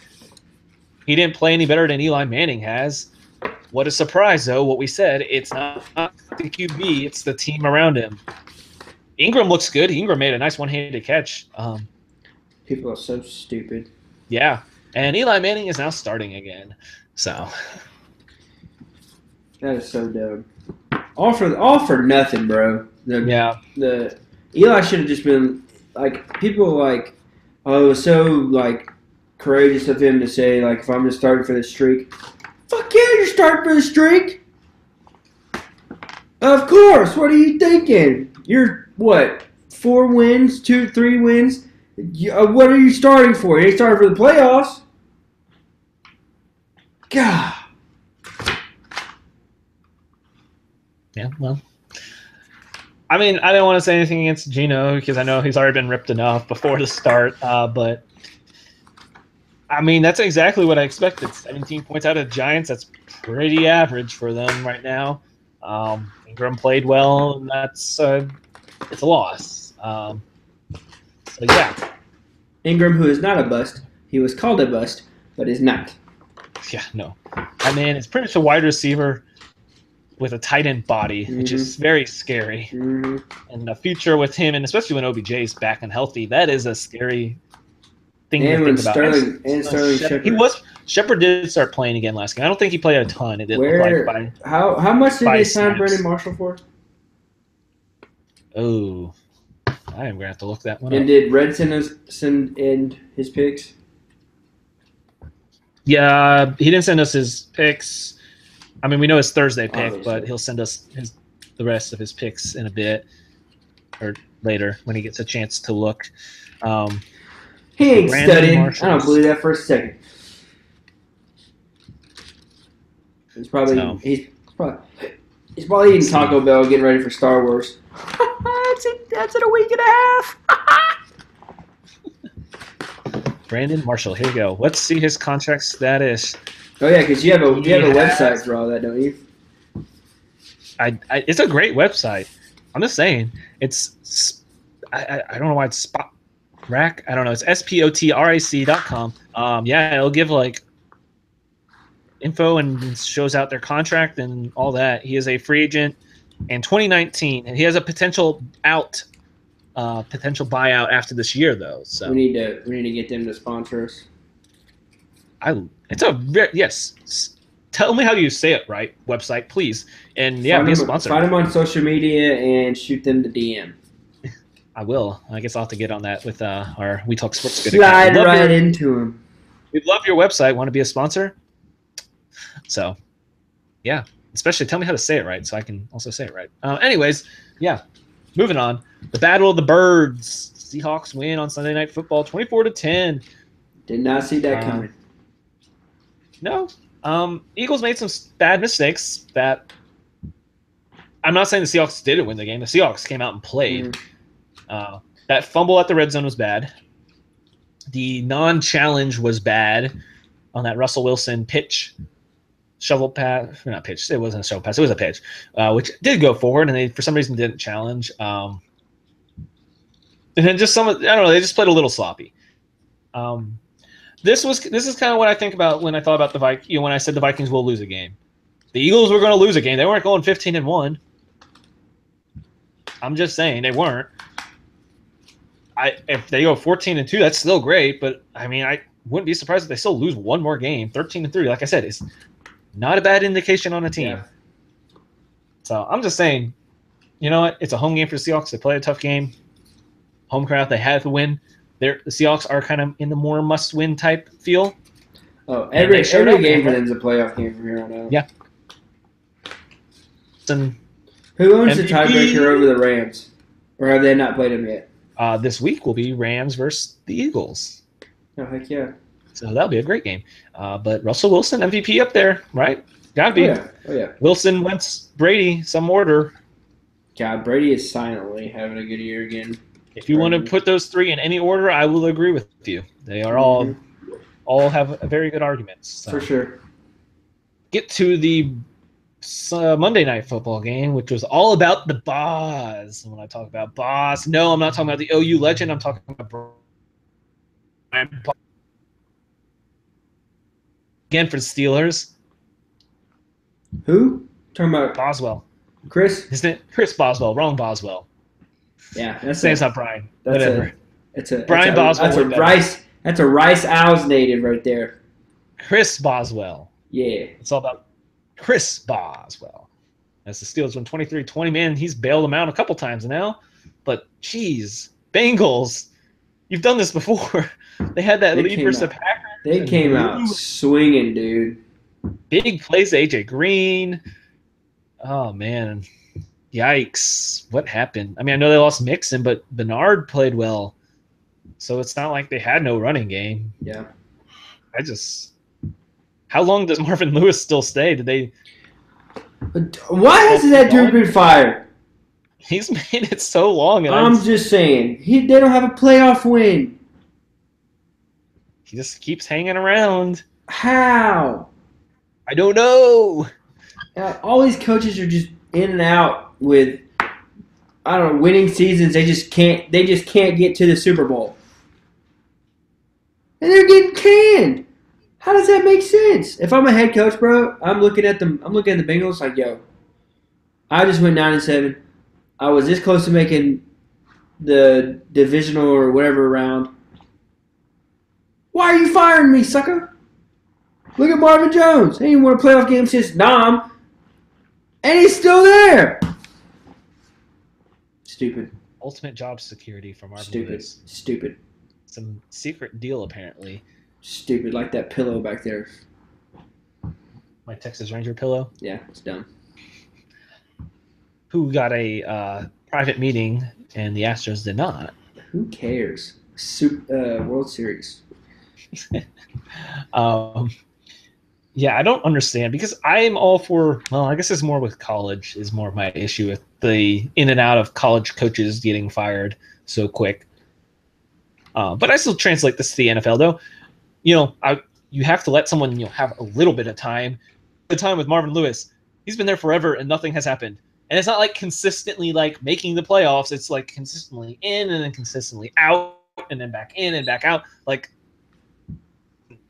He didn't play any better than Eli Manning has. What a surprise, though, what we said. It's not the QB. It's the team around him. Ingram looks good. Ingram made a nice one-handed catch. People are so stupid. Yeah, and Eli Manning is now starting again. So that is so dumb. All for nothing, bro. The Eli should have just been like people like, oh, it was so like courageous of him to say like if I'm just starting for the streak. Fuck yeah, you're starting for the streak. Of course. What are you thinking? You're what? 4 wins, 3 wins. What are you starting for? You ain't starting for the playoffs. God. Yeah, well. I mean, I didn't want to say anything against Geno because I know he's already been ripped enough before the start. But, I mean, that's exactly what I expected. 17 points out of the Giants. That's pretty average for them right now. Ingram played well, and that's it's a loss. So, yeah. Ingram, who is not a bust. He was called a bust, but is not. Yeah, no. I mean, it's pretty much a wide receiver with a tight end body, which is very scary. Mm-hmm. And the future with him, and especially when OBJ is back and healthy, that is a scary thing and to think about. Sterling Shepard. Shepard did start playing again last game. I don't think he played a ton. It didn't look like how much did they sign snaps. Brandon Marshall for? Oh, I am gonna have to look that one And up. did Red send in his picks? Yeah, he didn't send us his picks. I mean, we know his Thursday pick, Obviously. but he'll send us the rest of his picks in a bit or later when he gets a chance to look. He ain't Brandon studying. Marshall. I don't believe that for a second. He's probably eating Taco Bell, getting ready for Star Wars. That's in a week and a half. Brandon Marshall. Here we go. Let's see his contract status. Oh yeah, because you have a website for all that, don't you? It's a great website. I'm just saying. I don't know why it's Spot Rack. I don't know. It's spotrac.com. Yeah, it'll give like info and shows out their contract and all that. He is a free agent in 2019, and he has a potential buyout after this year, though. So we need to get them to sponsor us. Yes. Tell me how you say it right. Website, please, and yeah, be a sponsor. Find them on social media and shoot them the DM. I will. I guess I'll have to get on that with our We Talk Sports. Slide right into them. We love your website. Want to be a sponsor? So, yeah. Especially tell me how to say it right so I can also say it right. Anyways, yeah. Moving on. The Battle of the Birds. Seahawks win on Sunday Night Football 24-10. Did not see that coming. No. Eagles made some bad mistakes that I'm not saying the Seahawks didn't win the game. The Seahawks came out and played. That fumble at the red zone was bad. The non-challenge was bad on that Russell Wilson pitch, shovel pass. Not pitch. It wasn't a shovel pass. It was a pitch, which did go forward, and they for some reason didn't challenge. And then just I don't know. They just played a little sloppy. This is kind of what I think about when I thought about the Vikings. When I said the Vikings will lose a game, the Eagles were going to lose a game. They weren't going 15-1. I'm just saying they weren't. If they go 14-2, that's still great. But I mean, I wouldn't be surprised if they still lose one more game. 13-3, like I said, is not a bad indication on a team. Yeah. So I'm just saying, you know what? It's a home game for the Seahawks. They play a tough game. Home crowd, they have to win. The Seahawks are kind of in the more must-win type feel. Oh, every game for them is a playoff game from here on out. Yeah. And who owns the MVP? tiebreaker over the Rams? Or have they not played them yet? This week will be Rams versus the Eagles. Oh, heck yeah. So that'll be a great game. But Russell Wilson, MVP up there, right? Gotta be. Oh, yeah. Wilson, Wentz, Brady, some order. God, Brady is silently having a good year again. If you want to put those three in any order, I will agree with you. They are all have very good arguments. So. For sure. Get to the Monday Night Football game, which was all about the boss. And when I talk about boss, no, I'm not talking about the OU legend. I'm talking about Brian Boswell. Again for the Steelers. Who? Talking about Boswell. Chris? Isn't it Chris Boswell? Wrong Boswell. Yeah, that's Saying it's not Brian. That's Whatever. Brian Boswell. That's a Rice Owls native right there. Chris Boswell. Yeah. It's all about Chris Boswell. As the Steelers win 23-20, man, he's bailed them out a couple times now. But, geez, Bengals, you've done this before. They had that lead versus the Packers. They came out swinging, dude. Big plays to A.J. Green. Oh, man. Yikes. What happened? I mean, I know they lost Mixon, but Bernard played well. So it's not like they had no running game. Yeah. How long does Marvin Lewis still stay? Why hasn't that dude been fired? He's made it so long. And I'm just saying. They don't have a playoff win. He just keeps hanging around. How? I don't know. All these coaches are just in and out with, I don't know, winning seasons. They just can't get to the Super Bowl. And they're getting canned. How does that make sense? If I'm a head coach, bro, I'm looking at the Bengals like, yo, I just went 9-7. I was this close to making the divisional or whatever round. Why are you firing me, sucker? Look at Marvin Jones. He ain't won a playoff game since Nam. And he's still there. Stupid. Ultimate job security for Marvin Lewis. Stupid. Some secret deal, apparently. Stupid, like that pillow back there. My Texas Ranger pillow? Yeah, it's dumb. Who got a private meeting, and the Astros did not. Who cares? World Series. Yeah, I don't understand because I'm all for. Well, I guess it's more with college is more of my issue with the in and out of college coaches getting fired so quick. But I still translate this to the NFL though. You have to let someone have a little bit of time. The time with Marvin Lewis, he's been there forever and nothing has happened. And it's not like consistently like making the playoffs. It's like consistently in and then consistently out and then back in and back out. Like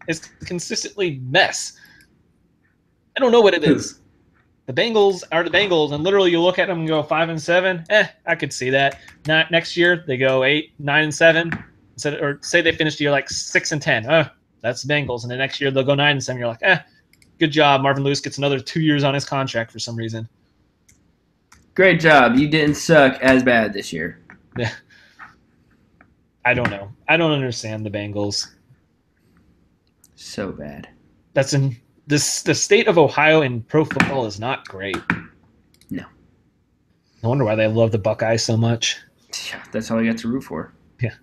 it's consistently mess. I don't know what it is. The Bengals are the Bengals, and literally you look at them and go 5-7. I could see that. Next year they go 8-9-7, or say they finish the year like 6-10. That's the Bengals, and the next year they'll go 9-7. You're like, good job. Marvin Lewis gets another 2 years on his contract for some reason. Great job. You didn't suck as bad this year. Yeah. I don't know. I don't understand the Bengals. So bad. That's in the state of Ohio in pro football is not great. No. No wonder why they love the Buckeyes so much. Yeah, that's all you got to root for. Yeah.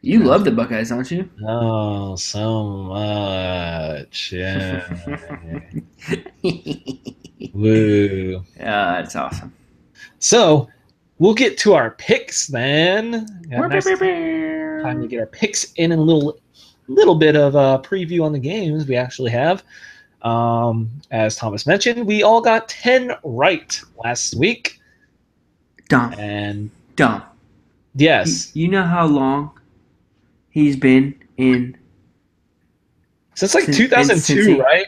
You love the Buckeyes, don't you? Oh, so much. Yeah. Woo. Yeah, that's awesome. So, we'll get to our picks then. Nice time to get our picks in and a little bit of a preview on the games we actually have. As Thomas mentioned, we all got 10 right last week. Dumb. And yes. You know how long he's been in? Since 2002, right?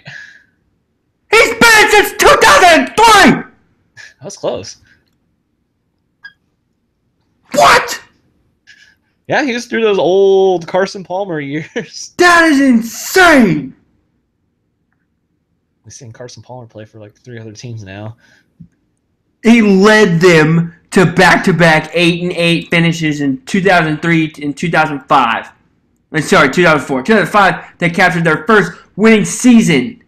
He's been since 2003! That was close. What? Yeah, he was through those old Carson Palmer years. That is insane! We've seen Carson Palmer play for like 3 other teams now. He led them to back-to-back 8-8 finishes in 2003 and 2005. Sorry, 2004. 2005, they captured their first winning season.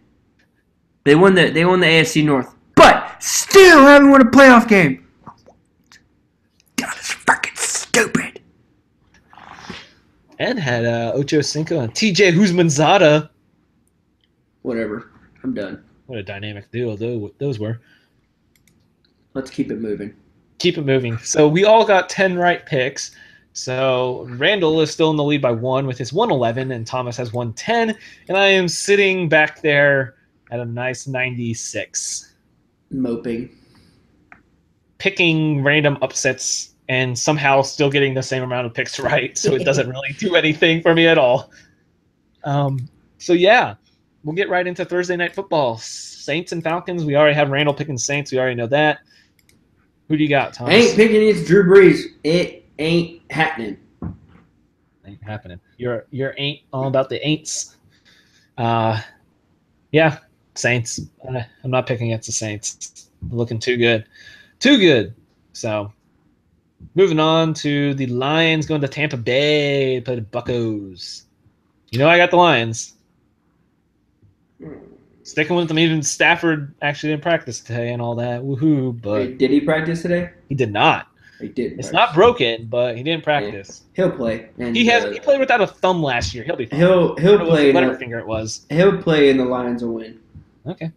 They won the AFC North, but still haven't won a playoff game. God, it's fucking stupid. And had Ocho Cinco and TJ Houshmandzadeh. Whatever. I'm done. What a dynamic duo those were. Let's keep it moving. Keep it moving. So we all got 10 right picks. So Randall is still in the lead by 1 with his 111, and Thomas has 110. And I am sitting back there at a nice 96. Moping. Picking random upsets and somehow still getting the same amount of picks right. So it doesn't really do anything for me at all. So yeah, we'll get right into Thursday Night Football. Saints and Falcons. We already have Randall picking Saints. We already know that. Who do you got, Thomas? Ain't picking against Drew Brees. It ain't happening. Ain't happening. You're ain't all about the ain'ts. Yeah, Saints. I'm not picking against the Saints. They're looking too good. Too good. So moving on to the Lions going to Tampa Bay to play the Buccos. You know I got the Lions. Sticking with them. Even Stafford actually didn't practice today and all that. Woohoo! But wait, did he practice today? He did not. He did. It's not broken, but he didn't practice. Yeah. He'll play. And he played without a thumb last year. He'll be fine. He'll play. Whatever finger it was. He'll play, and the Lions will win. Okay.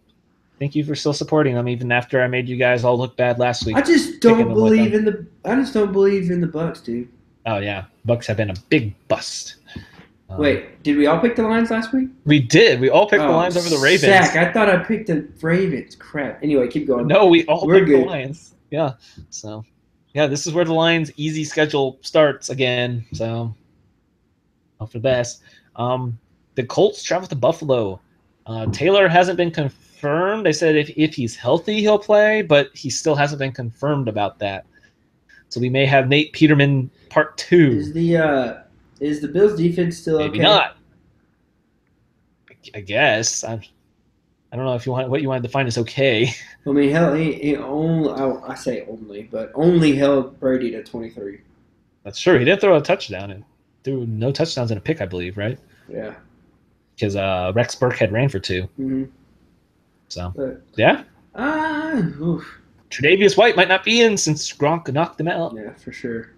Thank you for still supporting them, even after I made you guys all look bad last week. I just don't believe in the. I just don't believe in the Bucs, dude. Oh yeah, Bucs have been a big bust. Wait, did we all pick the Lions last week? We did. We all picked the Lions over the Ravens. Zach, I thought I picked the Ravens. Crap. Anyway, keep going. No, we all picked the Lions. Yeah. So, yeah, this is where the Lions' easy schedule starts again. So, hope for the best. The Colts travel to Buffalo. Taylor hasn't been confirmed. They said if he's healthy, he'll play, but he still hasn't been confirmed about that. So we may have Nate Peterman Part 2. Is the Bills' defense still okay? Maybe not. I guess. I don't know if what you want to define as okay. I mean, hell, he only. I say only, but only held Brady to 23. That's true. He didn't throw a touchdown and threw no touchdowns in a pick, I believe, right? Yeah. Because Rex Burkhead ran for 2. Mm-hmm. So, yeah. Tre'Davious White might not be in since Gronk knocked him out. Yeah, for sure.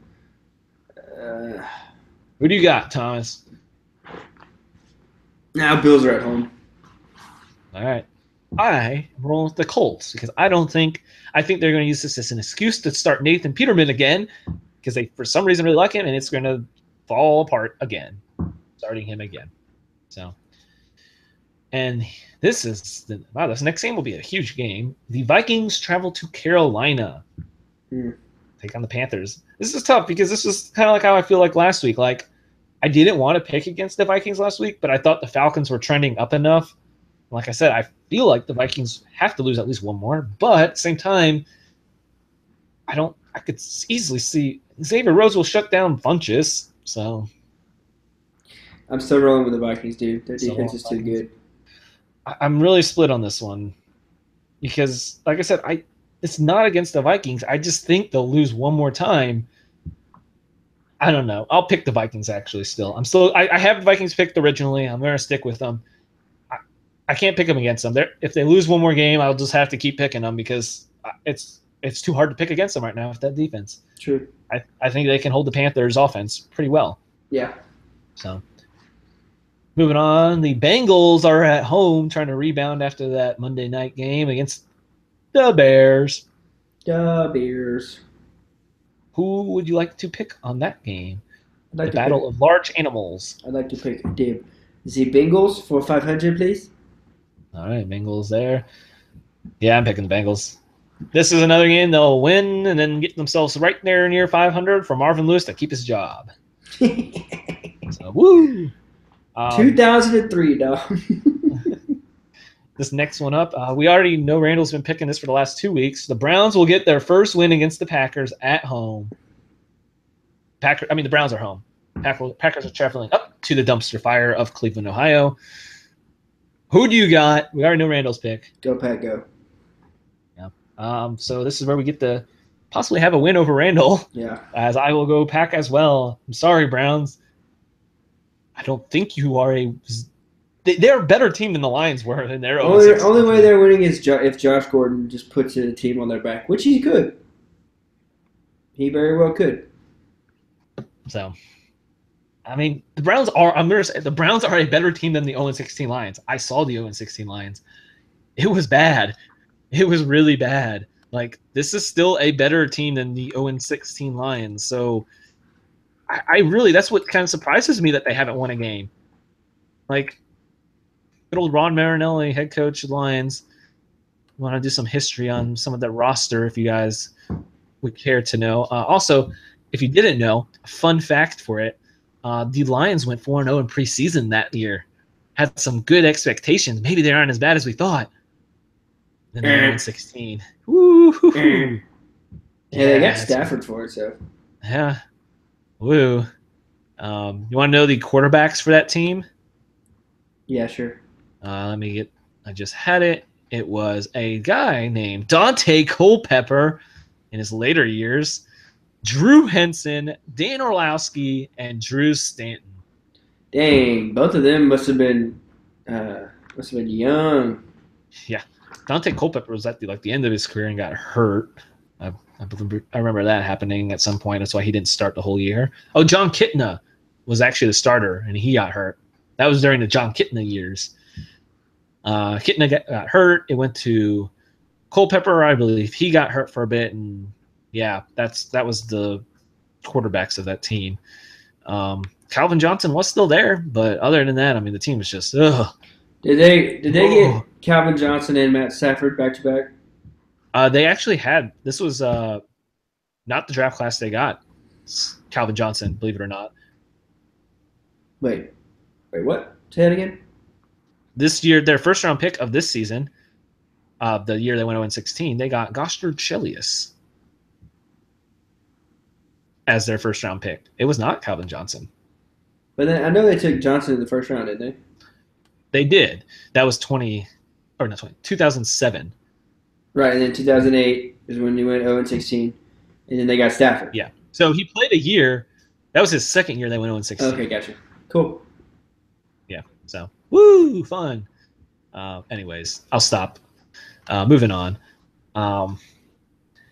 Who do you got, Thomas? Now Bills are at home. All right. I am rolling with the Colts because I think they're going to use this as an excuse to start Nathan Peterman again because they, for some reason, really like him, and it's going to fall apart again, starting him again. So, and this next game will be a huge game. The Vikings travel to Carolina. Take on the Panthers. This is tough because this is kind of like how I feel like last week. Like, I didn't want to pick against the Vikings last week, but I thought the Falcons were trending up enough. Like I said, I feel like the Vikings have to lose at least one more, but at the same time, I could easily see Xavier Rhodes will shut down Funchess. So I'm still rolling with the Vikings, dude. Their defense is too good. I'm really split on this one because, like I said, it's not against the Vikings. I just think they'll lose one more time. I don't know. I'll pick the Vikings actually still. I have the Vikings picked originally. I'm going to stick with them. I can't pick them against them. If they lose one more game, I'll just have to keep picking them because it's too hard to pick against them right now with that defense. True. I think they can hold the Panthers' offense pretty well. Yeah. So, moving on, the Bengals are at home trying to rebound after that Monday night game against the Bears. The Bears. Who would you like to pick on that game? I'd like The to pick. battle of large animals. I'd like to pick the Bengals for 500, please. All right, Bengals there. Yeah, I'm picking the Bengals. This is another game they'll win and then get themselves right there near 500 for Marvin Lewis to keep his job. So, woo! 2003, dog. This next one up, we already know Randall's been picking this for the last 2 weeks. The Browns will get their first win against the Packers at home. The Browns are home. Packers are traveling up to the dumpster fire of Cleveland, Ohio. Who do you got? We already know Randall's pick. Go, Pack, go. Yeah. So this is where we get to possibly have a win over Randall. Yeah. As I will go Pack as well. I'm sorry, Browns. I don't think you are a. They're a better team than the Lions were in their only way they're winning is if Josh Gordon just puts a team on their back, which he could. He very well could. So, I mean, the Browns are. I'm gonna say the Browns are a better team than the 0-16 Lions. I saw the 0-16 Lions. It was bad. It was really bad. Like, this is still a better team than the 0-16 Lions. So, I really, that's what kind of surprises me that they haven't won a game. Like, good old Ron Marinelli, head coach of the Lions. Want to do some history on some of their roster if you guys would care to know. Also, if you didn't know, a fun fact for it, the Lions went 4-0 in preseason that year. Had some good expectations. Maybe they aren't as bad as we thought. Then they went 16. Woo! Yeah, they got Stafford for it, so. Yeah. Woo. You want to know the quarterbacks for that team? Yeah, sure. I just had it. It was a guy named Dante Culpepper in his later years, Drew Henson, Dan Orlowski, and Drew Stanton. Dang, both of them must have been young. Yeah. Dante Culpepper was at the end of his career and got hurt. I remember that happening at some point. That's why he didn't start the whole year. Oh, John Kitna was actually the starter, and he got hurt. That was during the John Kitna years. Kitna got hurt. It went to Culpepper, I believe. He got hurt for a bit, and yeah, that was the quarterbacks of that team. Calvin Johnson was still there, but other than that, I mean, the team was just ugh. Did they get Calvin Johnson and Matt Stafford back to back? They actually had. This was not the draft class they got. It's Calvin Johnson, believe it or not. Wait, what? Say that again. This year, their first round pick of this season, the year they went 0-16, they got Goster Chelius as their first round pick. It was not Calvin Johnson. But then I know they took Johnson in the first round, didn't they? They did. That was 2007. Right, and then 2008 is when they went 0-16, and then they got Stafford. Yeah. So he played a year. That was his second year they went 0-16. Okay, gotcha. Cool. Yeah. So, woo, fun. Anyways, I'll stop. Moving on.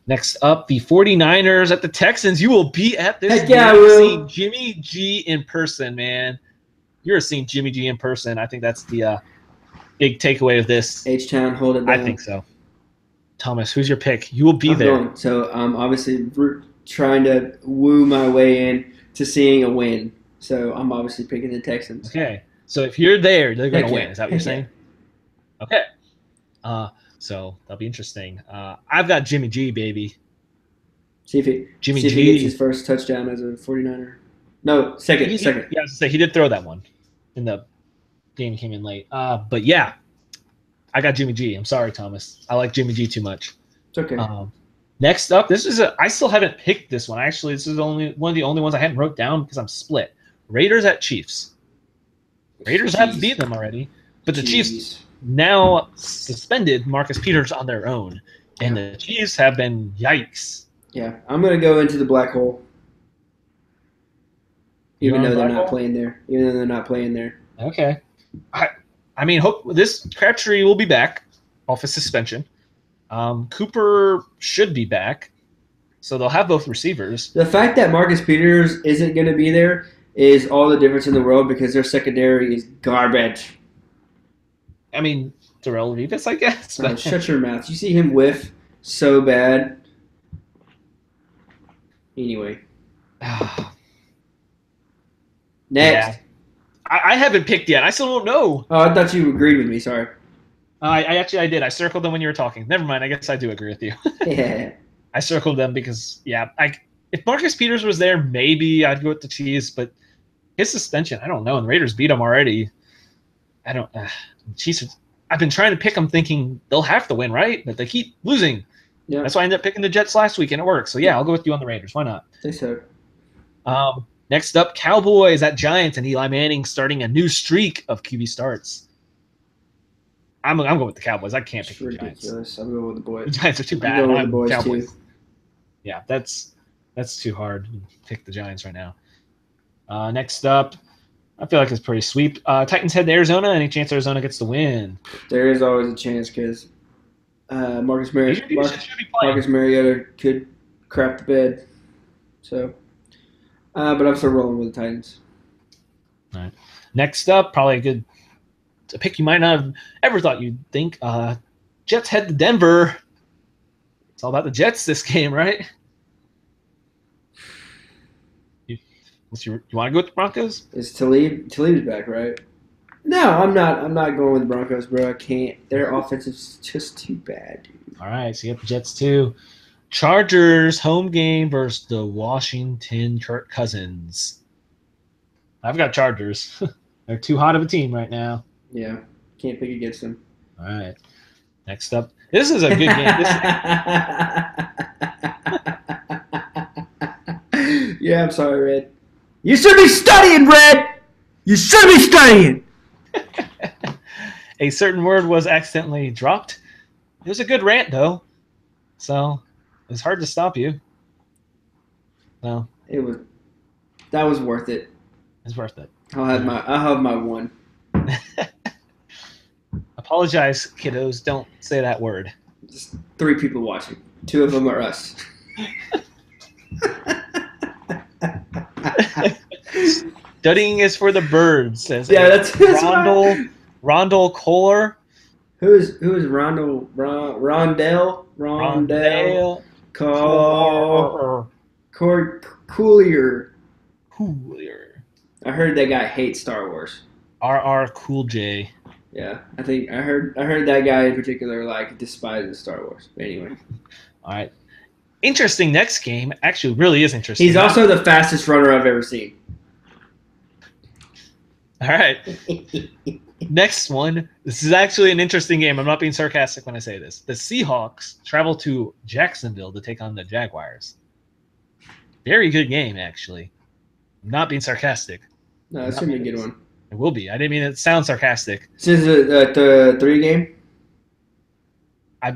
Next up, the 49ers at the Texans. You will be at this. Heck yeah, I will. See Jimmy G in person, man. You're seeing Jimmy G in person. I think that's the big takeaway of this. H-Town, hold it down. I think so. Thomas, who's your pick? You will be there. Going. So I'm obviously trying to woo my way in to seeing a win. So I'm obviously picking the Texans. Okay. So if you're there, they're going to win. Yeah. Is that what you're saying? Okay. So that'll be interesting. I've got Jimmy G, baby. See if he gets his first touchdown as a 49er. No, second. Yeah, I was going to say, he did throw that one in the game. He came in late. But yeah, I got Jimmy G. I'm sorry, Thomas. I like Jimmy G too much. It's okay. Next up, I still haven't picked this one. Actually, this is one of the only ones I hadn't wrote down because I'm split. Raiders at Chiefs. Raiders have beat them already, but the Chiefs now suspended Marcus Peters on their own, and the Chiefs have been yikes. Yeah, I'm gonna go into the black hole, even though they're not playing there. Okay, I mean, hope this Crabtree will be back off his suspension. Cooper should be back, so they'll have both receivers. The fact that Marcus Peters isn't going to be there is all the difference in the world because their secondary is garbage. I mean, Darrell Revis, I guess. But shut your mouth. You see him whiff so bad. Anyway. Next. Yeah. I haven't picked yet. I still don't know. Oh, I thought you agreed with me. Sorry. I did. I circled them when you were talking. Never mind. I guess I do agree with you. Yeah. I circled them because if Marcus Peters was there, maybe I'd go with the Chiefs, but his suspension, I don't know. And the Raiders beat him already. I don't. Chiefs. I've been trying to pick them, thinking they'll have to win, right? But they keep losing. Yeah. That's why I ended up picking the Jets last week, and it worked. So yeah, I'll go with you on the Raiders. Why not? I think so. Next up, Cowboys at Giants, and Eli Manning starting a new streak of QB starts. I'm going with the Cowboys. I can't pick the Giants. Ridiculous. I'm going with the boys. The Giants are too bad. I'm going with the boys Cowboys. too. Yeah, that's too hard. Pick the Giants right now. Next up, I feel like it's pretty sweep. Titans head to Arizona. Any chance Arizona gets the win? There is always a chance because Marcus Marcus Mariota could crap the bed. So, but I'm still rolling with the Titans. All right. Next up, probably a pick you might not have ever thought you'd think. Jets head to Denver. It's all about the Jets this game, right? You want to go with the Broncos? Is Talib's back, right? No, I'm not. I'm not going with the Broncos, bro. I can't. Their offense is just too bad, dude. All right, so you got the Jets too. Chargers home game versus the Washington Kirk Cousins. I've got Chargers. They're too hot of a team right now. Yeah, can't pick against them. All right. Next up, this is a good game. Yeah, I'm sorry, Red. You should be studying, Red. You should be studying. A certain word was accidentally dropped. It was a good rant, though, so it's hard to stop you. No, that was worth it. It's worth it. I'll have my one. Apologize, kiddos. Don't say that word. Just 3 people watching. 2 of them are us. Studying is for the birds, says that's Rondell Kohler. Who is Rondell? Rondell Coolier. I heard that guy hates Star Wars. RR Cool J. Yeah, I heard that guy in particular despises Star Wars. But anyway. All right. Interesting next game. Actually, really is interesting. He's also the fastest runner I've ever seen. All right. Next one. This is actually an interesting game. I'm not being sarcastic when I say this. The Seahawks travel to Jacksonville to take on the Jaguars. Very good game, actually. I'm not being sarcastic. No, it's going to be a good one. It will be. I didn't mean it to sound sarcastic. This is the 3 game?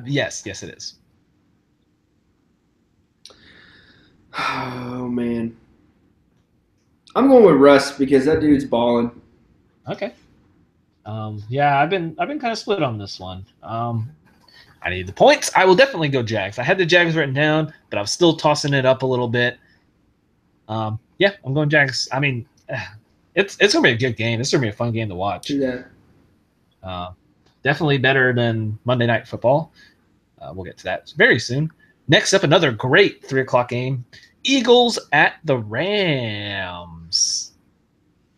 Yes, it is. Oh, man. I'm going with Russ because that dude's balling. Okay. Yeah, I've been kind of split on this one. I need the points. I will definitely go Jags. I had the Jags written down, but I'm still tossing it up a little bit. Yeah, I'm going Jags. I mean, it's gonna be a good game. It's gonna be a fun game to watch. Yeah. Definitely better than Monday Night Football. We'll get to that very soon. Next up, another great 3:00 game. Eagles at the Rams.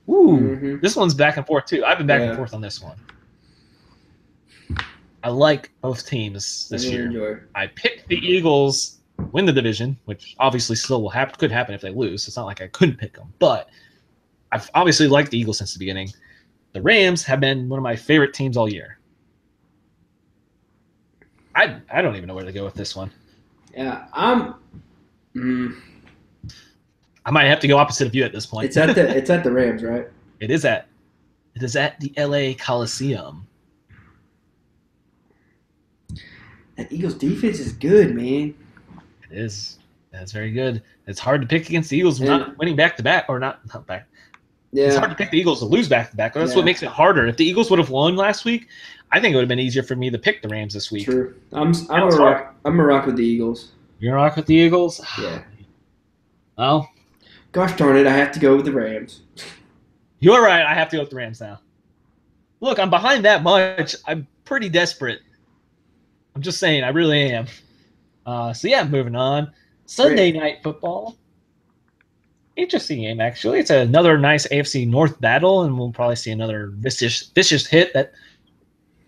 Ooh, This one's back and forth too. I've been back and forth on this one. I like both teams this year. Enjoy. I picked the Eagles win the division, which obviously still could happen if they lose. It's not like I couldn't pick them, but I've obviously liked the Eagles since the beginning. The Rams have been one of my favorite teams all year. I don't even know where to go with this one. Yeah, I might have to go opposite of you at this point. It's at the Rams, right? It is at the LA Coliseum. That Eagles defense is good, man. It is. That's very good. It's hard to pick against the Eagles not winning back to back or not back. Yeah. It's hard to pick the Eagles to lose back to back. That's what makes it harder. If the Eagles would have won last week, I think it would have been easier for me to pick the Rams this week. True. I'm gonna rock with the Eagles. You're gonna rock with the Eagles? Yeah. Well, gosh darn it, I have to go with the Rams. You're right. I have to go with the Rams now. Look, I'm behind that much. I'm pretty desperate. I'm just saying, I really am. So yeah, moving on. Sunday Night Football. Interesting game, actually. It's another nice AFC North battle, and we'll probably see another vicious hit that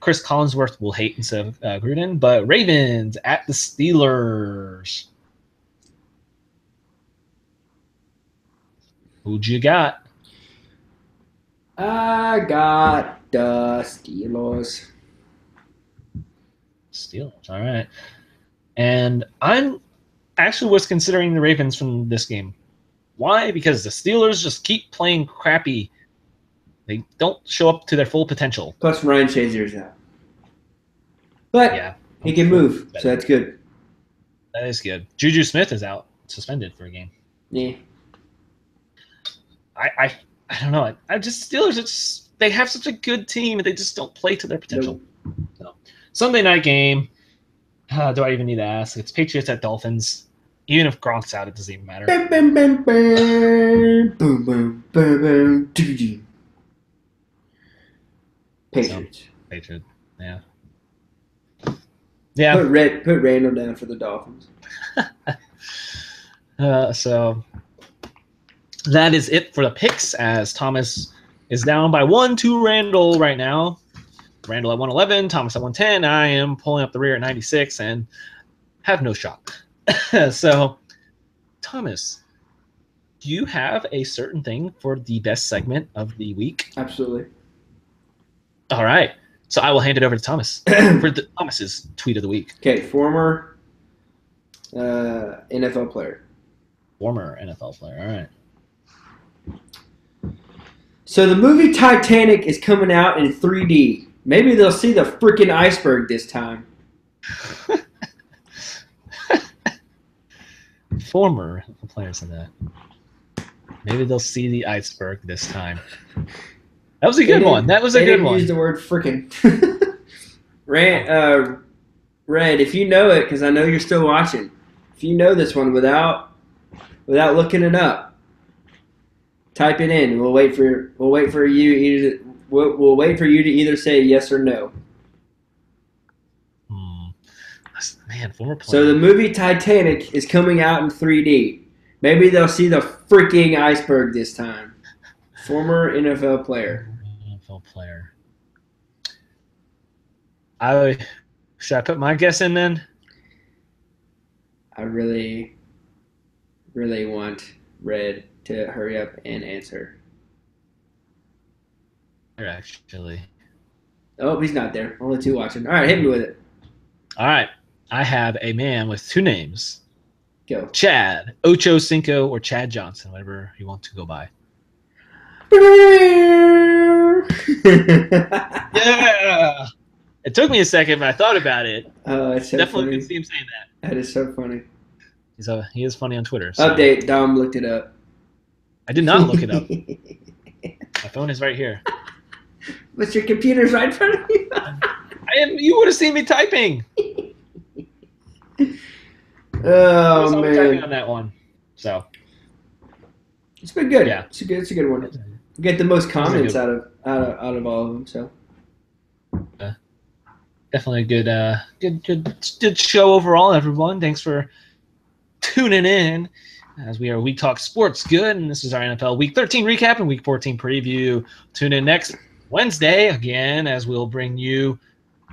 Chris Collinsworth will hate instead of Gruden. But Ravens at the Steelers. Who'd you got? I got the Steelers. Steelers, all right. And I'm actually was considering the Ravens from this game. Why? Because the Steelers just keep playing crappy. They don't show up to their full potential. Plus Ryan Shazier's out. But Yeah, he can move, so that's good. That is good. Juju Smith is out, suspended for a game. Yeah. I don't know. I just Steelers. It's they have such a good team, and they just don't play to their potential. So, Sunday night game. Do I even need to ask? It's Patriots at Dolphins. Even if Gronk's out, it doesn't even matter. Bam, bam, bam, bam. Boom, boom, boom, boom. Patriots. So, Patriots. Yeah. Yeah. Put Randall down for the Dolphins. So that is it for the picks, as Thomas is down by 1 to Randall right now. Randall at 111, Thomas at 110. I am pulling up the rear at 96 and have no shot. So, Thomas, do you have a certain thing for the best segment of the week? Absolutely. All right. So I will hand it over to Thomas for Thomas's tweet of the week. Okay, former NFL player. Former NFL player. All right. So the movie Titanic is coming out in 3D. Maybe they'll see the freaking iceberg this time. Former players in that. Maybe they'll see the iceberg this time. That was a good one. That was a good one. Use the word freaking. Red, if you know it, because I know you're still watching. If you know this one without looking it up, type it in. We'll wait for you to either say yes or no. Man, former player. So the movie Titanic is coming out in 3D. Maybe they'll see the freaking iceberg this time. Former NFL player. NFL player. Should I put my guess in then? I really, really want Red to hurry up and answer. Actually. Oh, he's not there. Only 2 watching. All right, hit me with it. All right. I have a man with 2 names. Go. Chad, Ocho Cinco, or Chad Johnson, whatever you want to go by. Yeah! It took me a second, but I thought about it. Oh, it's so Definitely funny. could see him saying that. That is so funny. He is funny on Twitter. So. Update, Dom looked it up. I did not look it up. My phone is right here. But your computer's right in front of you. You would have seen me typing. Oh man, typing on that one. So it's been good. Yeah, it's a good one. You get the most comments out of all of them. So definitely a good show overall, everyone. Thanks for tuning in as we are Week Talk Sports Good, and this is our NFL Week 13 recap and Week 14 preview. Tune in next Wednesday again as we'll bring you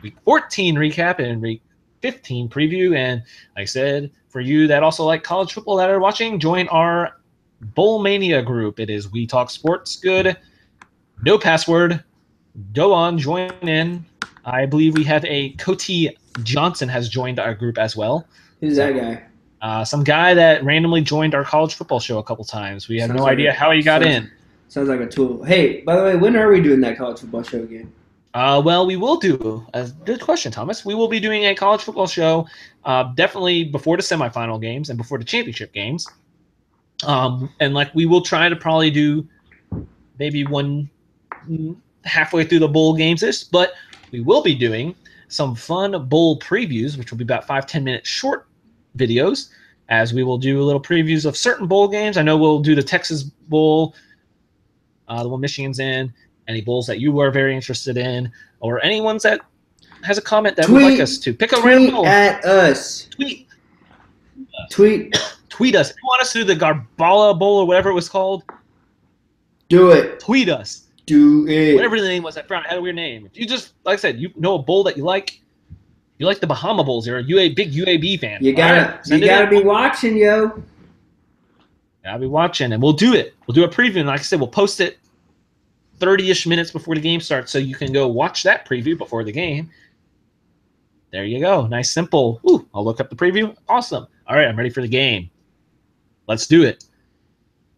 Week 14 recap and Week 15 preview. And like I said, for you that also like college football that are watching, join our Bowl Mania group. It is We Talk Sports Good. No password. Go on, join in. I believe we have a Cody Johnson has joined our group as well. Who's that guy? Some guy that randomly joined our college football show a couple times. We have no idea how he got in. Sounds like a tool. Hey, by the way, when are we doing that college football show again? Well, we will do. Good question, Thomas. We will be doing a college football show definitely before the semifinal games and before the championship games. And like we will try to probably do maybe one halfway through the bowl games, but we will be doing some fun bowl previews, which will be about 5-10 minute short videos, as we will do a little previews of certain bowl games. I know we'll do the Texas Bowl, the one Michigan's in, any bowls that you are very interested in, or any ones that has a comment that would like us to pick a random bowl. At us. Tweet Tweet us. If you want us to do the Garbala Bowl or whatever it was called, Do it. tweet us. Do it. Whatever the name was, I forgot. It had a weird name. If you just, like I said, you know a bowl that you like the Bahama Bowls, you're a big UAB fan. You gotta be watching, yo. I'll be watching, and we'll do it. We'll do a preview, and like I said, we'll post it 30-ish minutes before the game starts, so you can go watch that preview before the game. There you go. Nice, simple. Ooh, I'll look up the preview. Awesome. All right, I'm ready for the game. Let's do it.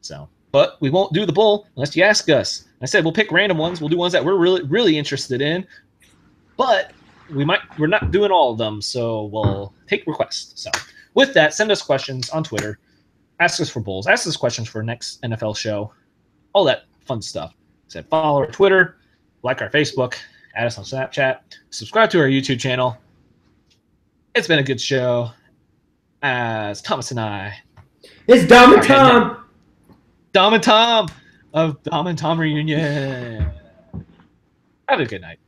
So, but we won't do the bowl unless you ask us. I said we'll pick random ones. We'll do ones that we're really interested in, but we're not doing all of them, so we'll take requests. So with that, send us questions on Twitter. Ask us for bowls. Ask us questions for next NFL show. All that fun stuff. Said follow our Twitter, like our Facebook, add us on Snapchat, subscribe to our YouTube channel. It's been a good show. As Thomas and I. It's Dom and Tom. Dom and Tom of Dom and Tom Reunion. Have a good night.